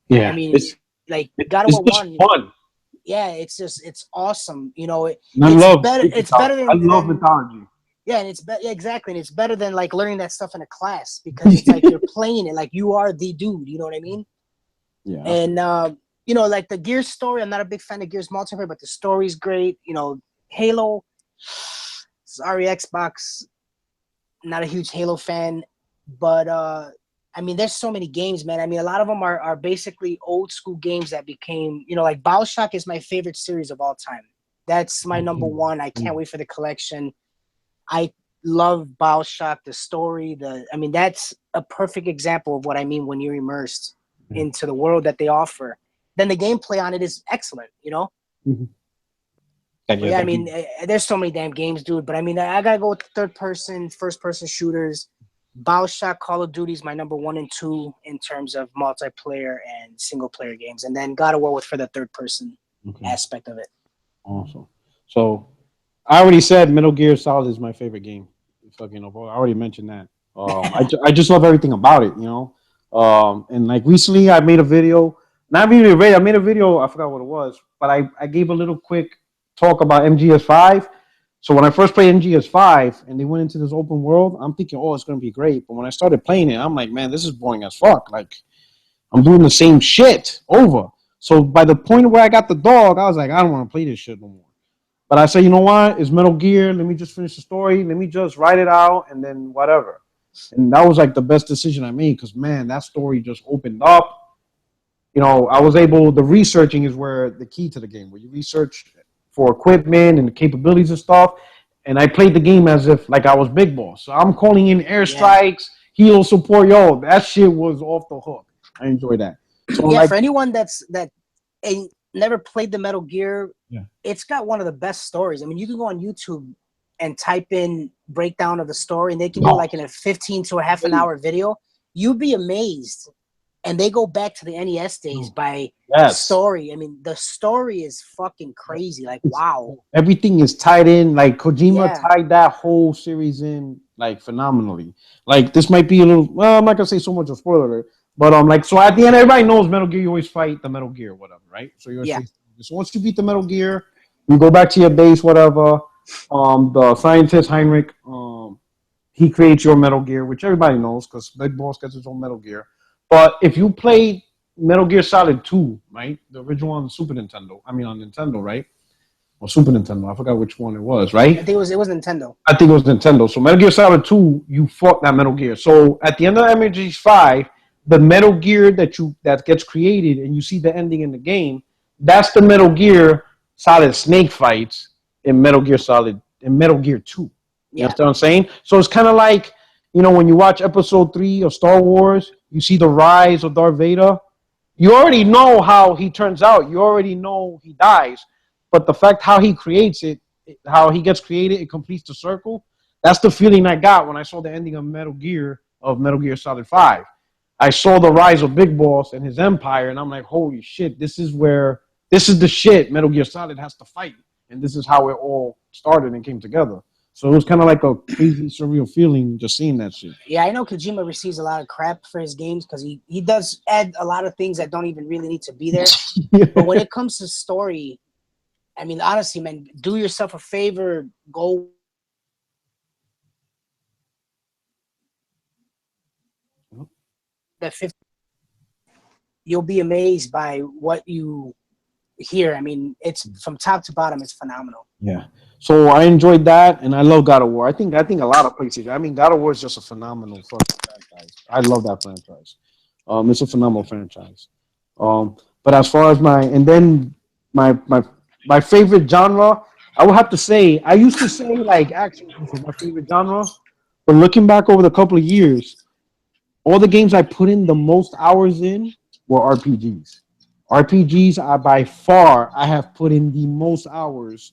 Yeah, I mean, like God of War 1. Fun. Yeah, it's awesome. You know, it's better. It's better than. I love mythology. Yeah, and exactly, and it's better than like learning that stuff in a class because it's like you're playing it, like you are the dude. You know what I mean? Yeah. And you know, like the Gears story, I'm not a big fan of Gears multiplayer, but the story's great. You know, Halo. Sorry, Xbox. Not a huge Halo fan, but I mean, there's so many games, man. I mean, a lot of them are basically old school games that became, you know, like BioShock is my favorite series of all time. That's my number one. I can't wait for the collection. I love BioShock, the story, I mean, that's a perfect example of what I mean when you're immersed into the world that they offer. Then the gameplay on it is excellent, you know? Mm-hmm. Yeah, I mean, there's so many damn games, dude. But I mean, I gotta go with third person, first person shooters. BioShock, Call of Duty is my number 1 and 2 in terms of multiplayer and single player games, and then God of War for the third person aspect of it. Awesome. So I already said Metal Gear Solid is my favorite game. Fucking, I already mentioned that. I just love everything about it, you know. And like recently, I made a video. Not really I made a video. I forgot what it was, but I gave a little quick talk about MGS5. So when I first played MGS5 and they went into this open world, I'm thinking, oh, it's going to be great. But when I started playing it, I'm like, man, this is boring as fuck. Like, I'm doing the same shit over. So by the point where I got the dog, I was like, I don't want to play this shit no more. But I said, you know what? It's Metal Gear. Let me just finish the story. Let me just write it out and then whatever. And that was like the best decision I made because, man, that story just opened up. You know, the researching is where the key to the game, where you research for equipment and the capabilities and stuff. And I played the game as if like I was Big Boss. So I'm calling in airstrikes, helo support. Yo, that shit was off the hook. I enjoy that. So yeah, for anyone that never played the Metal Gear, it's got one of the best stories. I mean, you can go on YouTube and type in breakdown of the story, and they can do like in a 15 to a half an hour video. You'd be amazed. And they go back to the NES days by story. I mean, the story is fucking crazy. Like, wow. Everything is tied in. Like, Kojima tied that whole series in, like, phenomenally. Like, this might be a little, well, I'm not going to say so much a spoiler, but, like, so at the end, everybody knows Metal Gear, you always fight the Metal Gear, whatever, right? So so once you beat the Metal Gear, you go back to your base, whatever. The scientist, Heinrich, he creates your Metal Gear, which everybody knows, because Big Boss gets his own Metal Gear. But if you play Metal Gear Solid 2, right? The original on Super Nintendo. I mean, on Nintendo, right? Or Super Nintendo. I forgot which one it was, right? I think it was Nintendo. I think it was Nintendo. So Metal Gear Solid 2, you fought that Metal Gear. So at the end of MGS5, the Metal Gear that gets created and you see the ending in the game, that's the Metal Gear Solid Snake fights in Metal Gear Solid, in Metal Gear 2. You Yeah. understand what I'm saying? So it's kind of like, when you watch Episode 3 of Star Wars, you see the rise of Darth Vader. You already know how he turns out. You already know he dies. But the fact how he creates it, how he gets created, it completes the circle. That's the feeling I got when I saw the ending of Metal Gear Solid 5. I saw the rise of Big Boss and his empire, and I'm like, holy shit, this is the shit Metal Gear Solid has to fight. And this is how it all started and came together. So it was kind of like a crazy, surreal feeling just seeing that shit. Yeah, I know Kojima receives a lot of crap for his games because he does add a lot of things that don't even really need to be there. Yeah. But when it comes to story, I mean, honestly, man, do yourself a favor, go. That 50, you'll be amazed by what you hear. I mean, it's from top to bottom, it's phenomenal. Yeah. So I enjoyed that, and I love God of War. I think a lot of places. I mean, God of War is just a phenomenal fucking franchise. I love that franchise. It's a phenomenal franchise. But as far as my favorite genre, I would have to say I used to say like action was my favorite genre, but looking back over the couple of years, all the games I put in the most hours in were RPGs. RPGs are by far I have put in the most hours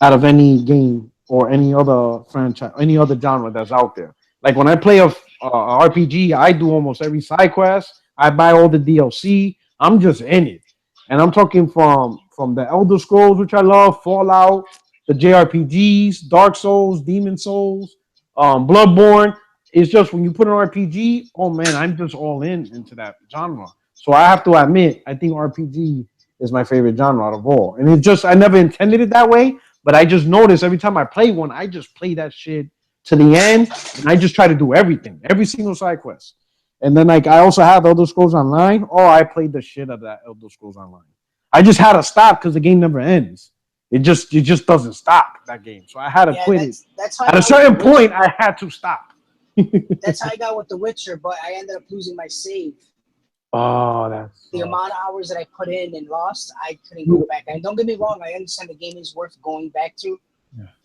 out of any game or any other franchise, any other genre that's out there. Like when I play a RPG, I do almost every side quest. I buy all the DLC. I'm just in it, and I'm talking from the Elder Scrolls, which I love, Fallout, the JRPGs, Dark Souls, Demon Souls, Bloodborne. It's just when you put an RPG, oh man, I'm just all into that genre. So I have to admit, I think RPG is my favorite genre out of all, and I never intended it that way. But I just noticed every time I play one, I just play that shit to the end, and I just try to do everything, every single side quest. And then like I also have Elder Scrolls Online. Oh, I played the shit out of that Elder Scrolls Online. I just had to stop because the game never ends. It just doesn't stop that game. So I had to quit it. That's how At a certain point, I had to stop. That's how I got with The Witcher, but I ended up losing my save. Oh, that's the amount of hours that I put in and lost, I couldn't go back. And don't get me wrong, I understand the game is worth going back to,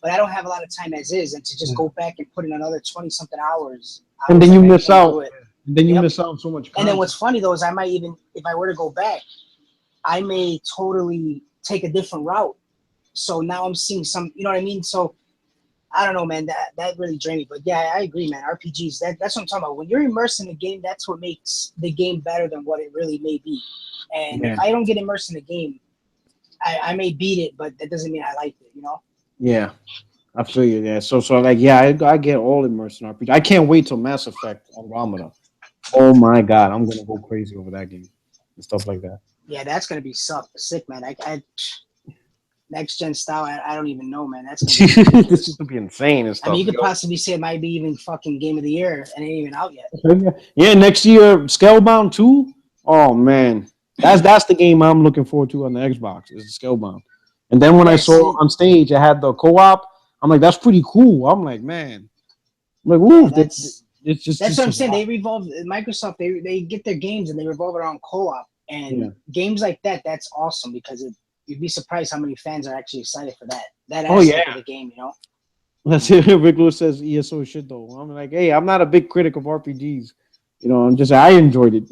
but I don't have a lot of time as is, and to just go back and put in another 20-something hours. And then you miss out. And then you miss out on so much content. And then what's funny though is I might even, if I were to go back, I may totally take a different route. So now I'm seeing some, you know what I mean? So I don't know, man. That really drained me. But yeah, I agree, man. RPGs, that's what I'm talking about. When you're immersed in the game, that's what makes the game better than what it really may be. And if I don't get immersed in the game, I may beat it, but that doesn't mean I like it, you know? Yeah, I feel you. Yeah. So like, yeah, I get all immersed in RPG. I can't wait till Mass Effect Andromeda. Oh my God, I'm gonna go crazy over that game and stuff like that. Yeah, that's gonna be sick, man. I next gen style, I don't even know, man. That's gonna be this is gonna be insane and stuff. I mean, you could possibly say it might be even fucking game of the year, and it ain't even out yet. Yeah, next year, Scalebound 2. Oh man, that's the game I'm looking forward to on the Xbox. Is Scalebound. And then when I saw on stage, it had the co-op. I'm like, that's pretty cool. I'm like, man, I'm like, ooh, that's what I'm saying. Wow. They revolve Microsoft. They get their games and they revolve around co-op, and games like that. That's awesome because you'd be surprised how many fans are actually excited for that. That aspect of the game, you know. That's it. Rick Lewis says ESO shit though. I'm like, hey, I'm not a big critic of RPGs. You know, I enjoyed it.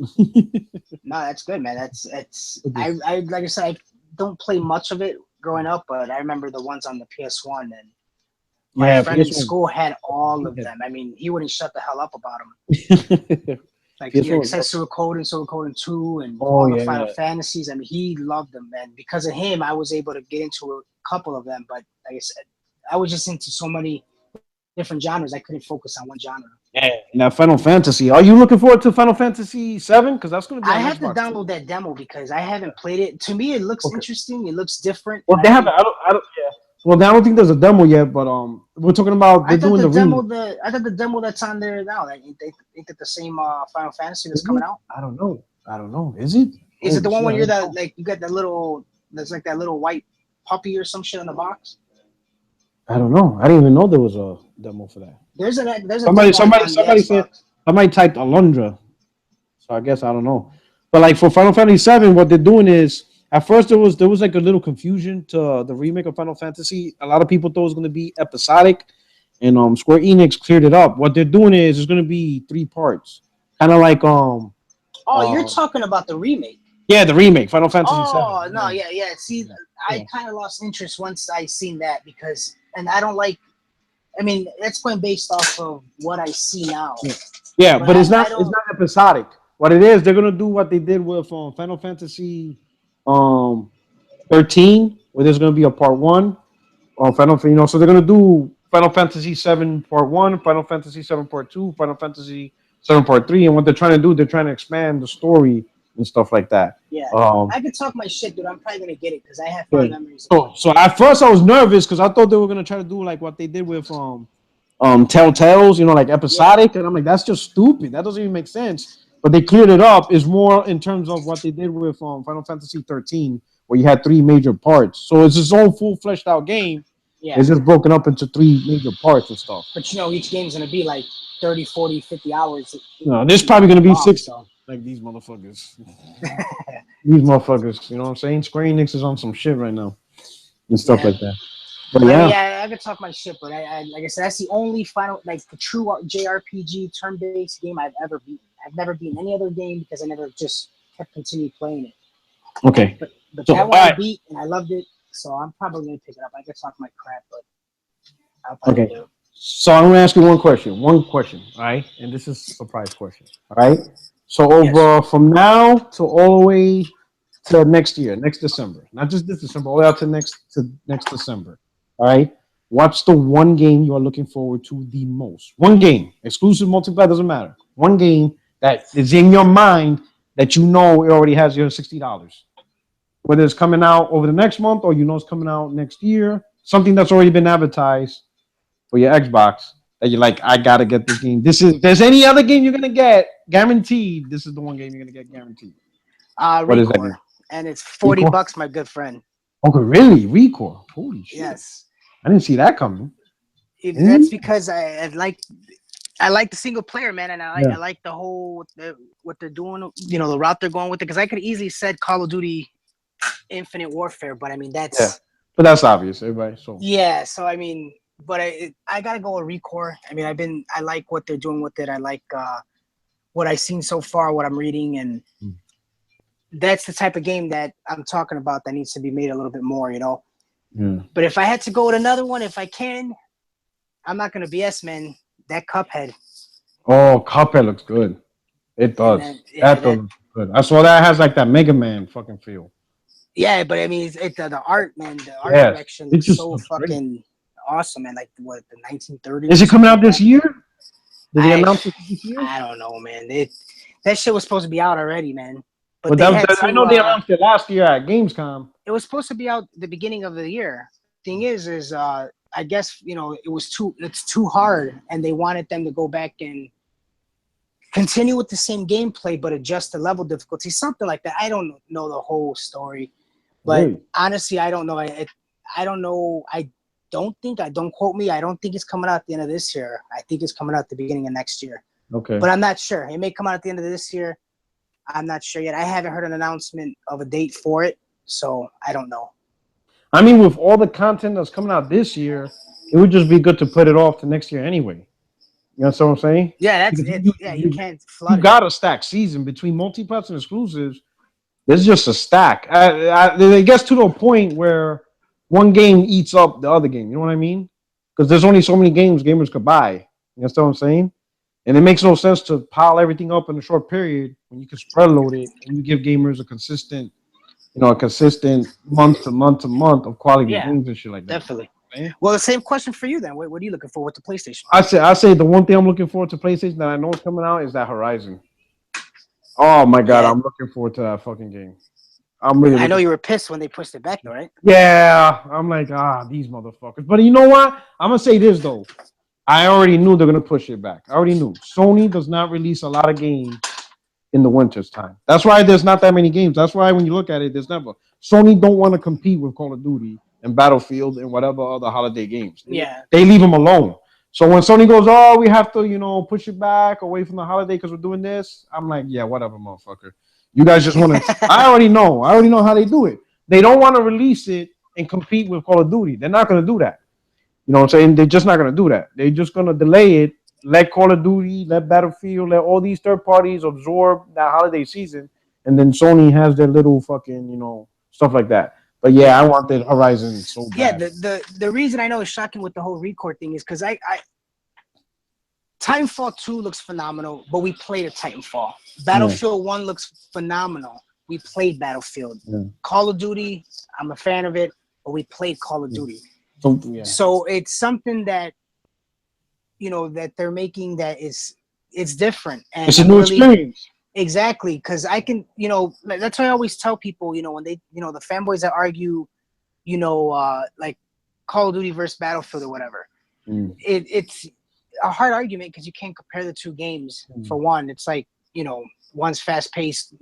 No, that's good, man. That's I like I said, I don't play much of it growing up, but I remember the ones on the PS1, and my friend in school had all of them. I mean, he wouldn't shut the hell up about them. Like he said Suikoden 2, and all the Final Fantasies. I mean, he loved them, and because of him, I was able to get into a couple of them. But like I said, I was just into so many different genres, I couldn't focus on one genre. Yeah, now Final Fantasy. Are you looking forward to Final Fantasy 7? Because that's going to be. I have to download that demo because I haven't played it. To me, it looks interesting. It looks different. Well, they haven't. Well, I don't think there's a demo yet, but we're talking about they're doing the demo. I thought the demo that's on there now. Like, ain't it the same Final Fantasy that's coming out? I don't know. Is it? Is it the one where you're you got that little? There's like that little white puppy or some shit in the box. I don't know. I didn't even know there was a demo for that. There's somebody said somebody typed Alundra, so I guess I don't know. But like for Final Fantasy 7, what they're doing is At first, there was like a little confusion to the remake of Final Fantasy. A lot of people thought it was going to be episodic, and Square Enix cleared it up. What they're doing is it's going to be 3 parts, kind of like Oh, you're talking about the remake. yeah, the remake Final Fantasy Oh 7. no, yeah. See, Yeah. I kind of lost interest once I seen that because, and I don't like. I mean, that's going based off of what I see now. Yeah, but it's I not don't. episodic. What it is, they're gonna do what they did with Final Fantasy um 13, where there's gonna be a part one on so they're gonna do Final Fantasy 7 part one, Final Fantasy 7 part two, Final Fantasy 7 part three, and what they're trying to do, they're trying to expand the story and stuff like that. Yeah, Um, I could talk my shit, dude. I'm probably gonna get it because I have yeah. fond memories. So at first I was nervous because I thought they were gonna try to do like what they did with Telltales, like episodic, and I'm like, that's just stupid. That doesn't even make sense. But they cleared it up. Is more in terms of what they did with Final Fantasy 13, where you had 3 major parts. So it's its own full fleshed out game. Yeah. It's just broken up into 3 major parts and stuff. But each game's gonna be like 30, 40, 50 hours. No, this is probably gonna be 60. So. Like these motherfuckers. These motherfuckers. You know what I'm saying? Square Enix is on some shit right now and stuff like that. But yeah, I could talk my shit, but I like I said, that's the only the true JRPG turn-based game I've ever beaten. I've never beaten any other game because I never just kept continuing playing it. Okay. But that one I beat and I loved it, so I'm probably gonna pick it up. I could talk my crap, but I'll probably do it. So I'm gonna ask you one question. All right? And this is a surprise question. All right. So from now to all the way to next year, next December, not just this December, all the way out to next December. All right. What's the one game you are looking forward to the most? One game, exclusive multiplayer, doesn't matter. One game that is in your mind that you know it already has your $60. Whether it's coming out over the next month or it's coming out next year, something that's already been advertised for your Xbox that you're like, I gotta get this game. If there's any other game you're gonna get, guaranteed, this is the one game you're gonna get guaranteed. What is that game? And it's $40, my good friend. Okay, really? Recore? Holy shit. Yes. I didn't see that coming. That's because I like the single player, man, and I like the whole what they're doing, the route they're going with it. Because I could easily said Call of Duty Infinite Warfare, but I mean that's but that's obvious, everybody. So so I mean, but I gotta go with Recore. I mean, I like what they're doing with it. I like what I've seen so far, what I'm reading, and that's the type of game that I'm talking about that needs to be made a little bit more, Yeah. But if I had to go with another one, if I can, I'm not gonna BS, man. That Cuphead. Oh, Cuphead looks good. It does. That looks good. I saw that has like that Mega Man fucking feel. Yeah, but I mean, the art, man. The art direction is so fucking awesome, man. Like the 1930s. Is it coming out this year? Did they announce it this year? I don't know, man. That shit was supposed to be out already, man. But I know they announced it last year at Gamescom. It was supposed to be out the beginning of the year. Thing is I guess it's too hard, and they wanted them to go back and continue with the same gameplay but adjust the level difficulty, something like that. I don't know the whole story, but honestly, I don't know. I don't know. Don't quote me. I don't think it's coming out at the end of this year. I think it's coming out at the beginning of next year. Okay, but I'm not sure. It may come out at the end of this year. I'm not sure yet. I haven't heard an announcement of a date for it, so I don't know. I mean, with all the content that's coming out this year, it would just be good to put it off to next year anyway. You know what I'm saying? Yeah, that's it. You can't flood. You got a stacked season between multi-plats and exclusives. There's just a stack. It gets to the point where one game eats up the other game. You know what I mean? Because there's only so many games gamers could buy. You know what I'm saying? And it makes no sense to pile everything up in a short period when you can spread load it and you give gamers a consistent month to month to month of quality games and shit like that. Definitely. Well, the same question for you then. What are you looking for with the PlayStation? I say the one thing I'm looking forward to PlayStation that I know is coming out is that Horizon. Oh my god, I'm looking forward to that fucking game. I know you were pissed when they pushed it back, though, right? Yeah, I'm like, these motherfuckers. But you know what? I'm gonna say this though. I already knew they're gonna push it back. I already knew. Sony does not release a lot of games in the winter's time. That's why there's not that many games. That's why when you look at it, there's never. Sony don't want to compete with Call of Duty and Battlefield and whatever other holiday games. They leave them alone. So when Sony goes, we have to, push it back away from the holiday because we're doing this, I'm like, yeah, whatever, motherfucker. You guys just want to. I already know. I already know how they do it. They don't want to release it and compete with Call of Duty. They're not going to do that. You know what I'm saying? They're just not going to do that. They're just going to delay it. Let Call of Duty, let Battlefield, let all these third parties absorb that holiday season, and then Sony has their little fucking, stuff like that. But yeah, I want the Horizon so bad. Yeah, the reason I know it's shocking with the whole record thing is because I Titanfall 2 looks phenomenal, but we played a Titanfall. Battlefield 1 looks phenomenal. We played Battlefield. Yeah. Call of Duty, I'm a fan of it, but we played Call of Duty. So it's something that that they're making that it's different. And it's a new experience. Exactly, because I can, that's why I always tell people, when they, the fanboys that argue, like Call of Duty versus Battlefield or whatever. It's a hard argument because you can't compare the two games. For one, it's like, one's fast-paced,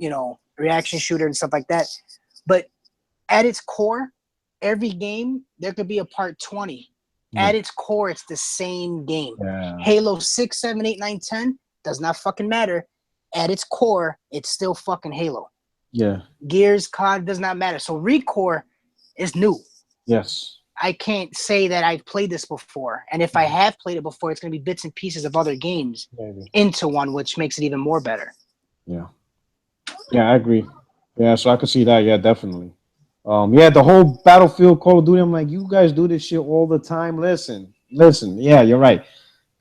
reaction shooter and stuff like that. But at its core, every game, there could be a part 20. At its core, it's the same game. Yeah. Halo 6, 7, 8, 9, 10 does not fucking matter. At its core, it's still fucking Halo. Yeah. Gears, COD does not matter. So ReCore is new. Yes. I can't say that I've played this before. And if I have played it before, it's going to be bits and pieces of other games into one, which makes it even more better. Yeah. Yeah, I agree. Yeah, so I could see that. Yeah, definitely. The whole Battlefield, Call of Duty, I'm like, you guys do this shit all the time. Listen. Yeah, you're right.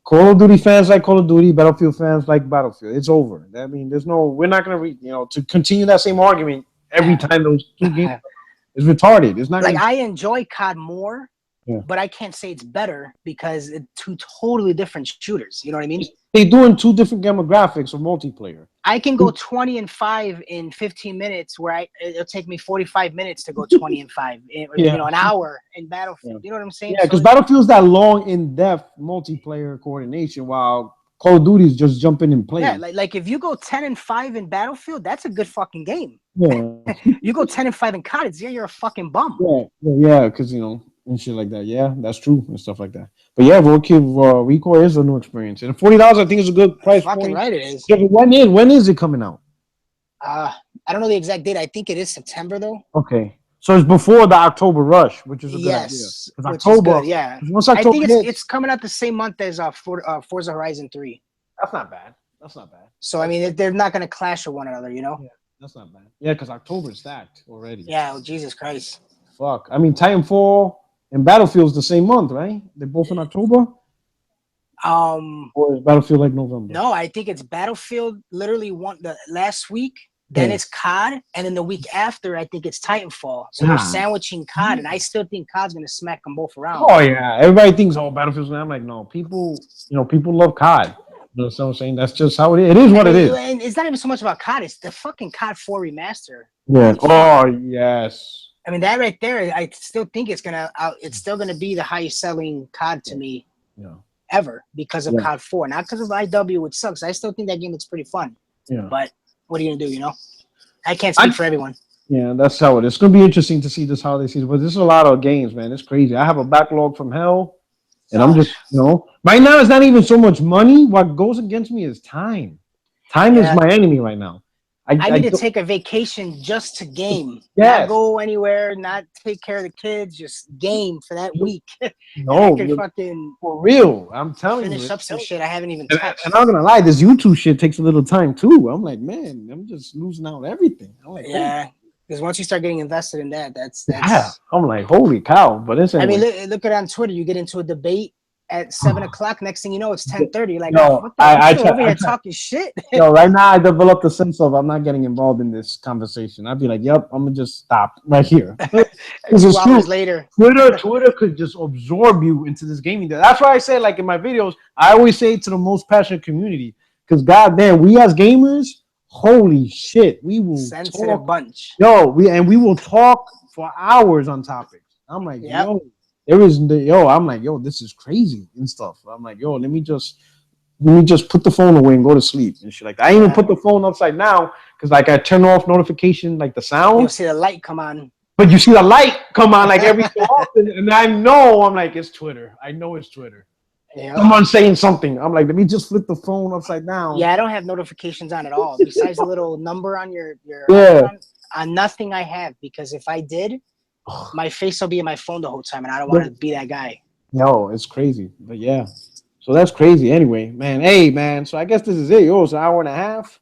Call of Duty fans like Call of Duty, Battlefield fans like Battlefield. It's over. I mean, we're not going to continue that same argument every time those two games. It's retarded. It's not like I enjoy COD more, but I can't say it's better because it's two totally different shooters. You know what I mean? They're doing two different demographics of multiplayer. I can go 20-5 in 15 minutes, where it'll take me 45 minutes to go 20-5. An hour in Battlefield. You know what I'm saying? Yeah, because Battlefield's that long, in-depth multiplayer coordination, while Call of Duty is just jumping and playing. Yeah, like if you go 10-5 in Battlefield, that's a good fucking game. Yeah. You go 10-5 in COD, you're a fucking bum. Yeah, because and shit like that. Yeah, that's true and stuff like that. But yeah, ReCore is a new experience, and $40 I think is a good price. Fucking right, it is. Yeah, but when is it coming out? I don't know the exact date. I think it is September though. Okay, so it's before the October rush, which is a good idea. October, good, yeah. Once October I think it's coming out the same month as Forza Horizon 3. That's not bad. So I mean, they're not going to clash with one another, Yeah, that's not bad. Yeah, because October's stacked already. Yeah, Jesus Christ. Fuck. I mean, Titanfall and Battlefield's the same month, right? They're both in October. Or is Battlefield like November? No, I think it's Battlefield. Literally the last week. Then it's COD, and then the week after, I think it's Titanfall. So they're sandwiching COD, and I still think COD's gonna smack them both around. Oh yeah, everybody thinks Battlefield's. I'm like, no, people love COD. You know what I'm saying? That's just how it is. It is what it is. And it's not even so much about COD. It's the fucking COD 4 remaster. Yeah. Oh yes. I mean, that right there, I still think it's still gonna be the highest selling COD to me ever because of COD 4, not because of IW, which sucks. I still think that game looks pretty fun. Yeah. But what are you gonna do? I can't speak for everyone. Yeah, that's how it is. It's gonna be interesting to see this holiday season, but there's a lot of games, man. It's crazy. I have a backlog from hell, and I'm just, right now it's not even so much money. What goes against me is time. Time is my enemy right now. I need to take a vacation just to game. Yes. Not go anywhere, not take care of the kids, just game for that week. No, fucking for real. I'm telling you. Finish up some shit I haven't even touched. And I'm not gonna lie, this YouTube shit takes a little time too. I'm like, man, I'm just losing out on everything. I'm like, because once you start getting invested in that's I'm like, holy cow! But it's I mean, look at it on Twitter. You get into a debate at 7 o'clock. Next thing you know, it's 10:30. Like, what the I over here talking shit. Right now, I developed a sense of I'm not getting involved in this conversation. I'd be like, yep, I'm gonna just stop right here. 2 hours later, Twitter could just absorb you into this gaming. That's why I say, like in my videos, I always say to the most passionate community, because goddamn, we as gamers, holy shit, we will sensitive bunch. We will talk for hours on topics. I'm like, I'm like, this is crazy and stuff. I'm like, let me just put the phone away and go to sleep and shit like that. I even put the phone upside down because like I turn off notification, like the sound. You'll see the light come on. But you see the light come on like every so often, and I'm like, it's Twitter. I know it's Twitter. Yeah. Someone's saying something. I'm like, let me just flip the phone upside down. Yeah, I don't have notifications on at all. Besides the little number on your Yeah. icon, on nothing I have, because if I did, my face will be in my phone the whole time, and I don't want to be that guy. Yo, it's crazy. But yeah. So that's crazy. Anyway, man. Hey, man. So I guess this is it. Yo, it's an hour and a half.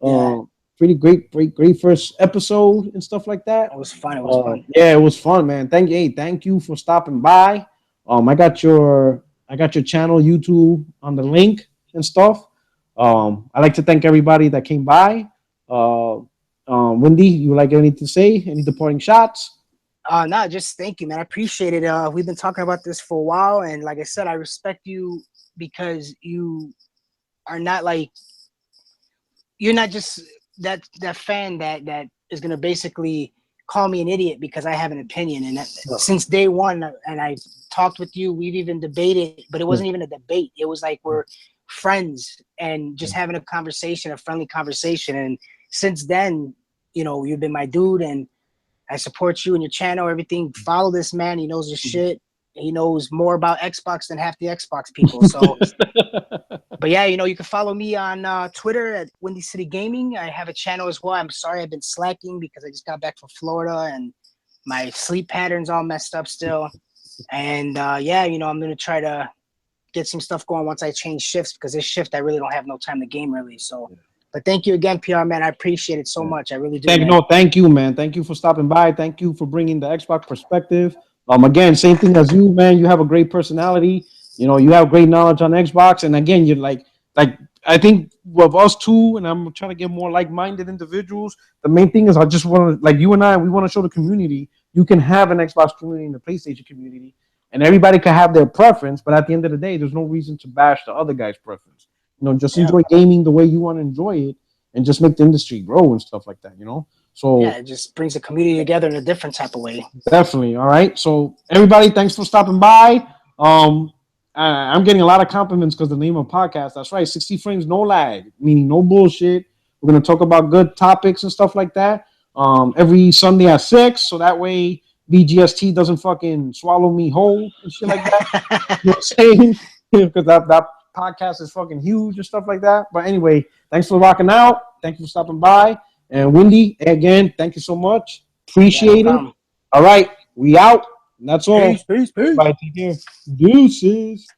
Yeah. Pretty great first episode and stuff like that. It was fun. It was fun. Yeah, it was fun, man. Thank you for stopping by. I got your channel YouTube on the link and stuff. I like to thank everybody that came by. Wendy, you like anything to say? Any departing shots? No, just thank you, man. I appreciate it. We've been talking about this for a while, and like I said, I respect you because you are not like, you're not just that fan that is gonna basically call me an idiot because I have an opinion. And since day one, and I talked with you, we've even debated, but it wasn't even a debate. It was like we're friends and just having a conversation, a friendly conversation. And since then, you've been my dude, and I support you and your channel, everything. Follow this man. He knows his shit. He knows more about Xbox than half the Xbox people. So, but yeah, you can follow me on Twitter at Windy City Gaming. I have a channel as well. I'm sorry I've been slacking because I just got back from Florida and my sleep pattern's all messed up still. And yeah, I'm going to try to get some stuff going once I change shifts, because this shift I really don't have no time to game really. So, but thank you again, PR man. I appreciate it so much. I really do. Thank you, man. Thank you for stopping by. Thank you for bringing the Xbox perspective. Again, same thing as you, man. You have a great personality. You have great knowledge on Xbox. And again, you're like I think with us too, and I'm trying to get more like-minded individuals. The main thing is I just want to, like you and I, we want to show the community you can have an Xbox community and the PlayStation community, and everybody can have their preference. But at the end of the day, there's no reason to bash the other guy's preference. Just enjoy gaming the way you want to enjoy it, and just make the industry grow and stuff like that. So yeah, it just brings the community together in a different type of way. Definitely. All right. So everybody, thanks for stopping by. I'm getting a lot of compliments because the name of the podcast. That's right. 60 frames, no lag, meaning no bullshit. We're gonna talk about good topics and stuff like that. Every Sunday at 6, so that way BGST doesn't fucking swallow me whole and shit like that. You know what I'm saying? Because that podcast is fucking huge and stuff like that. But anyway, thanks for rocking out. Thank you for stopping by. And Wendy, again, thank you so much. Appreciate it. All right, we out. And that's all. Peace. Bye. Take care. Deuces.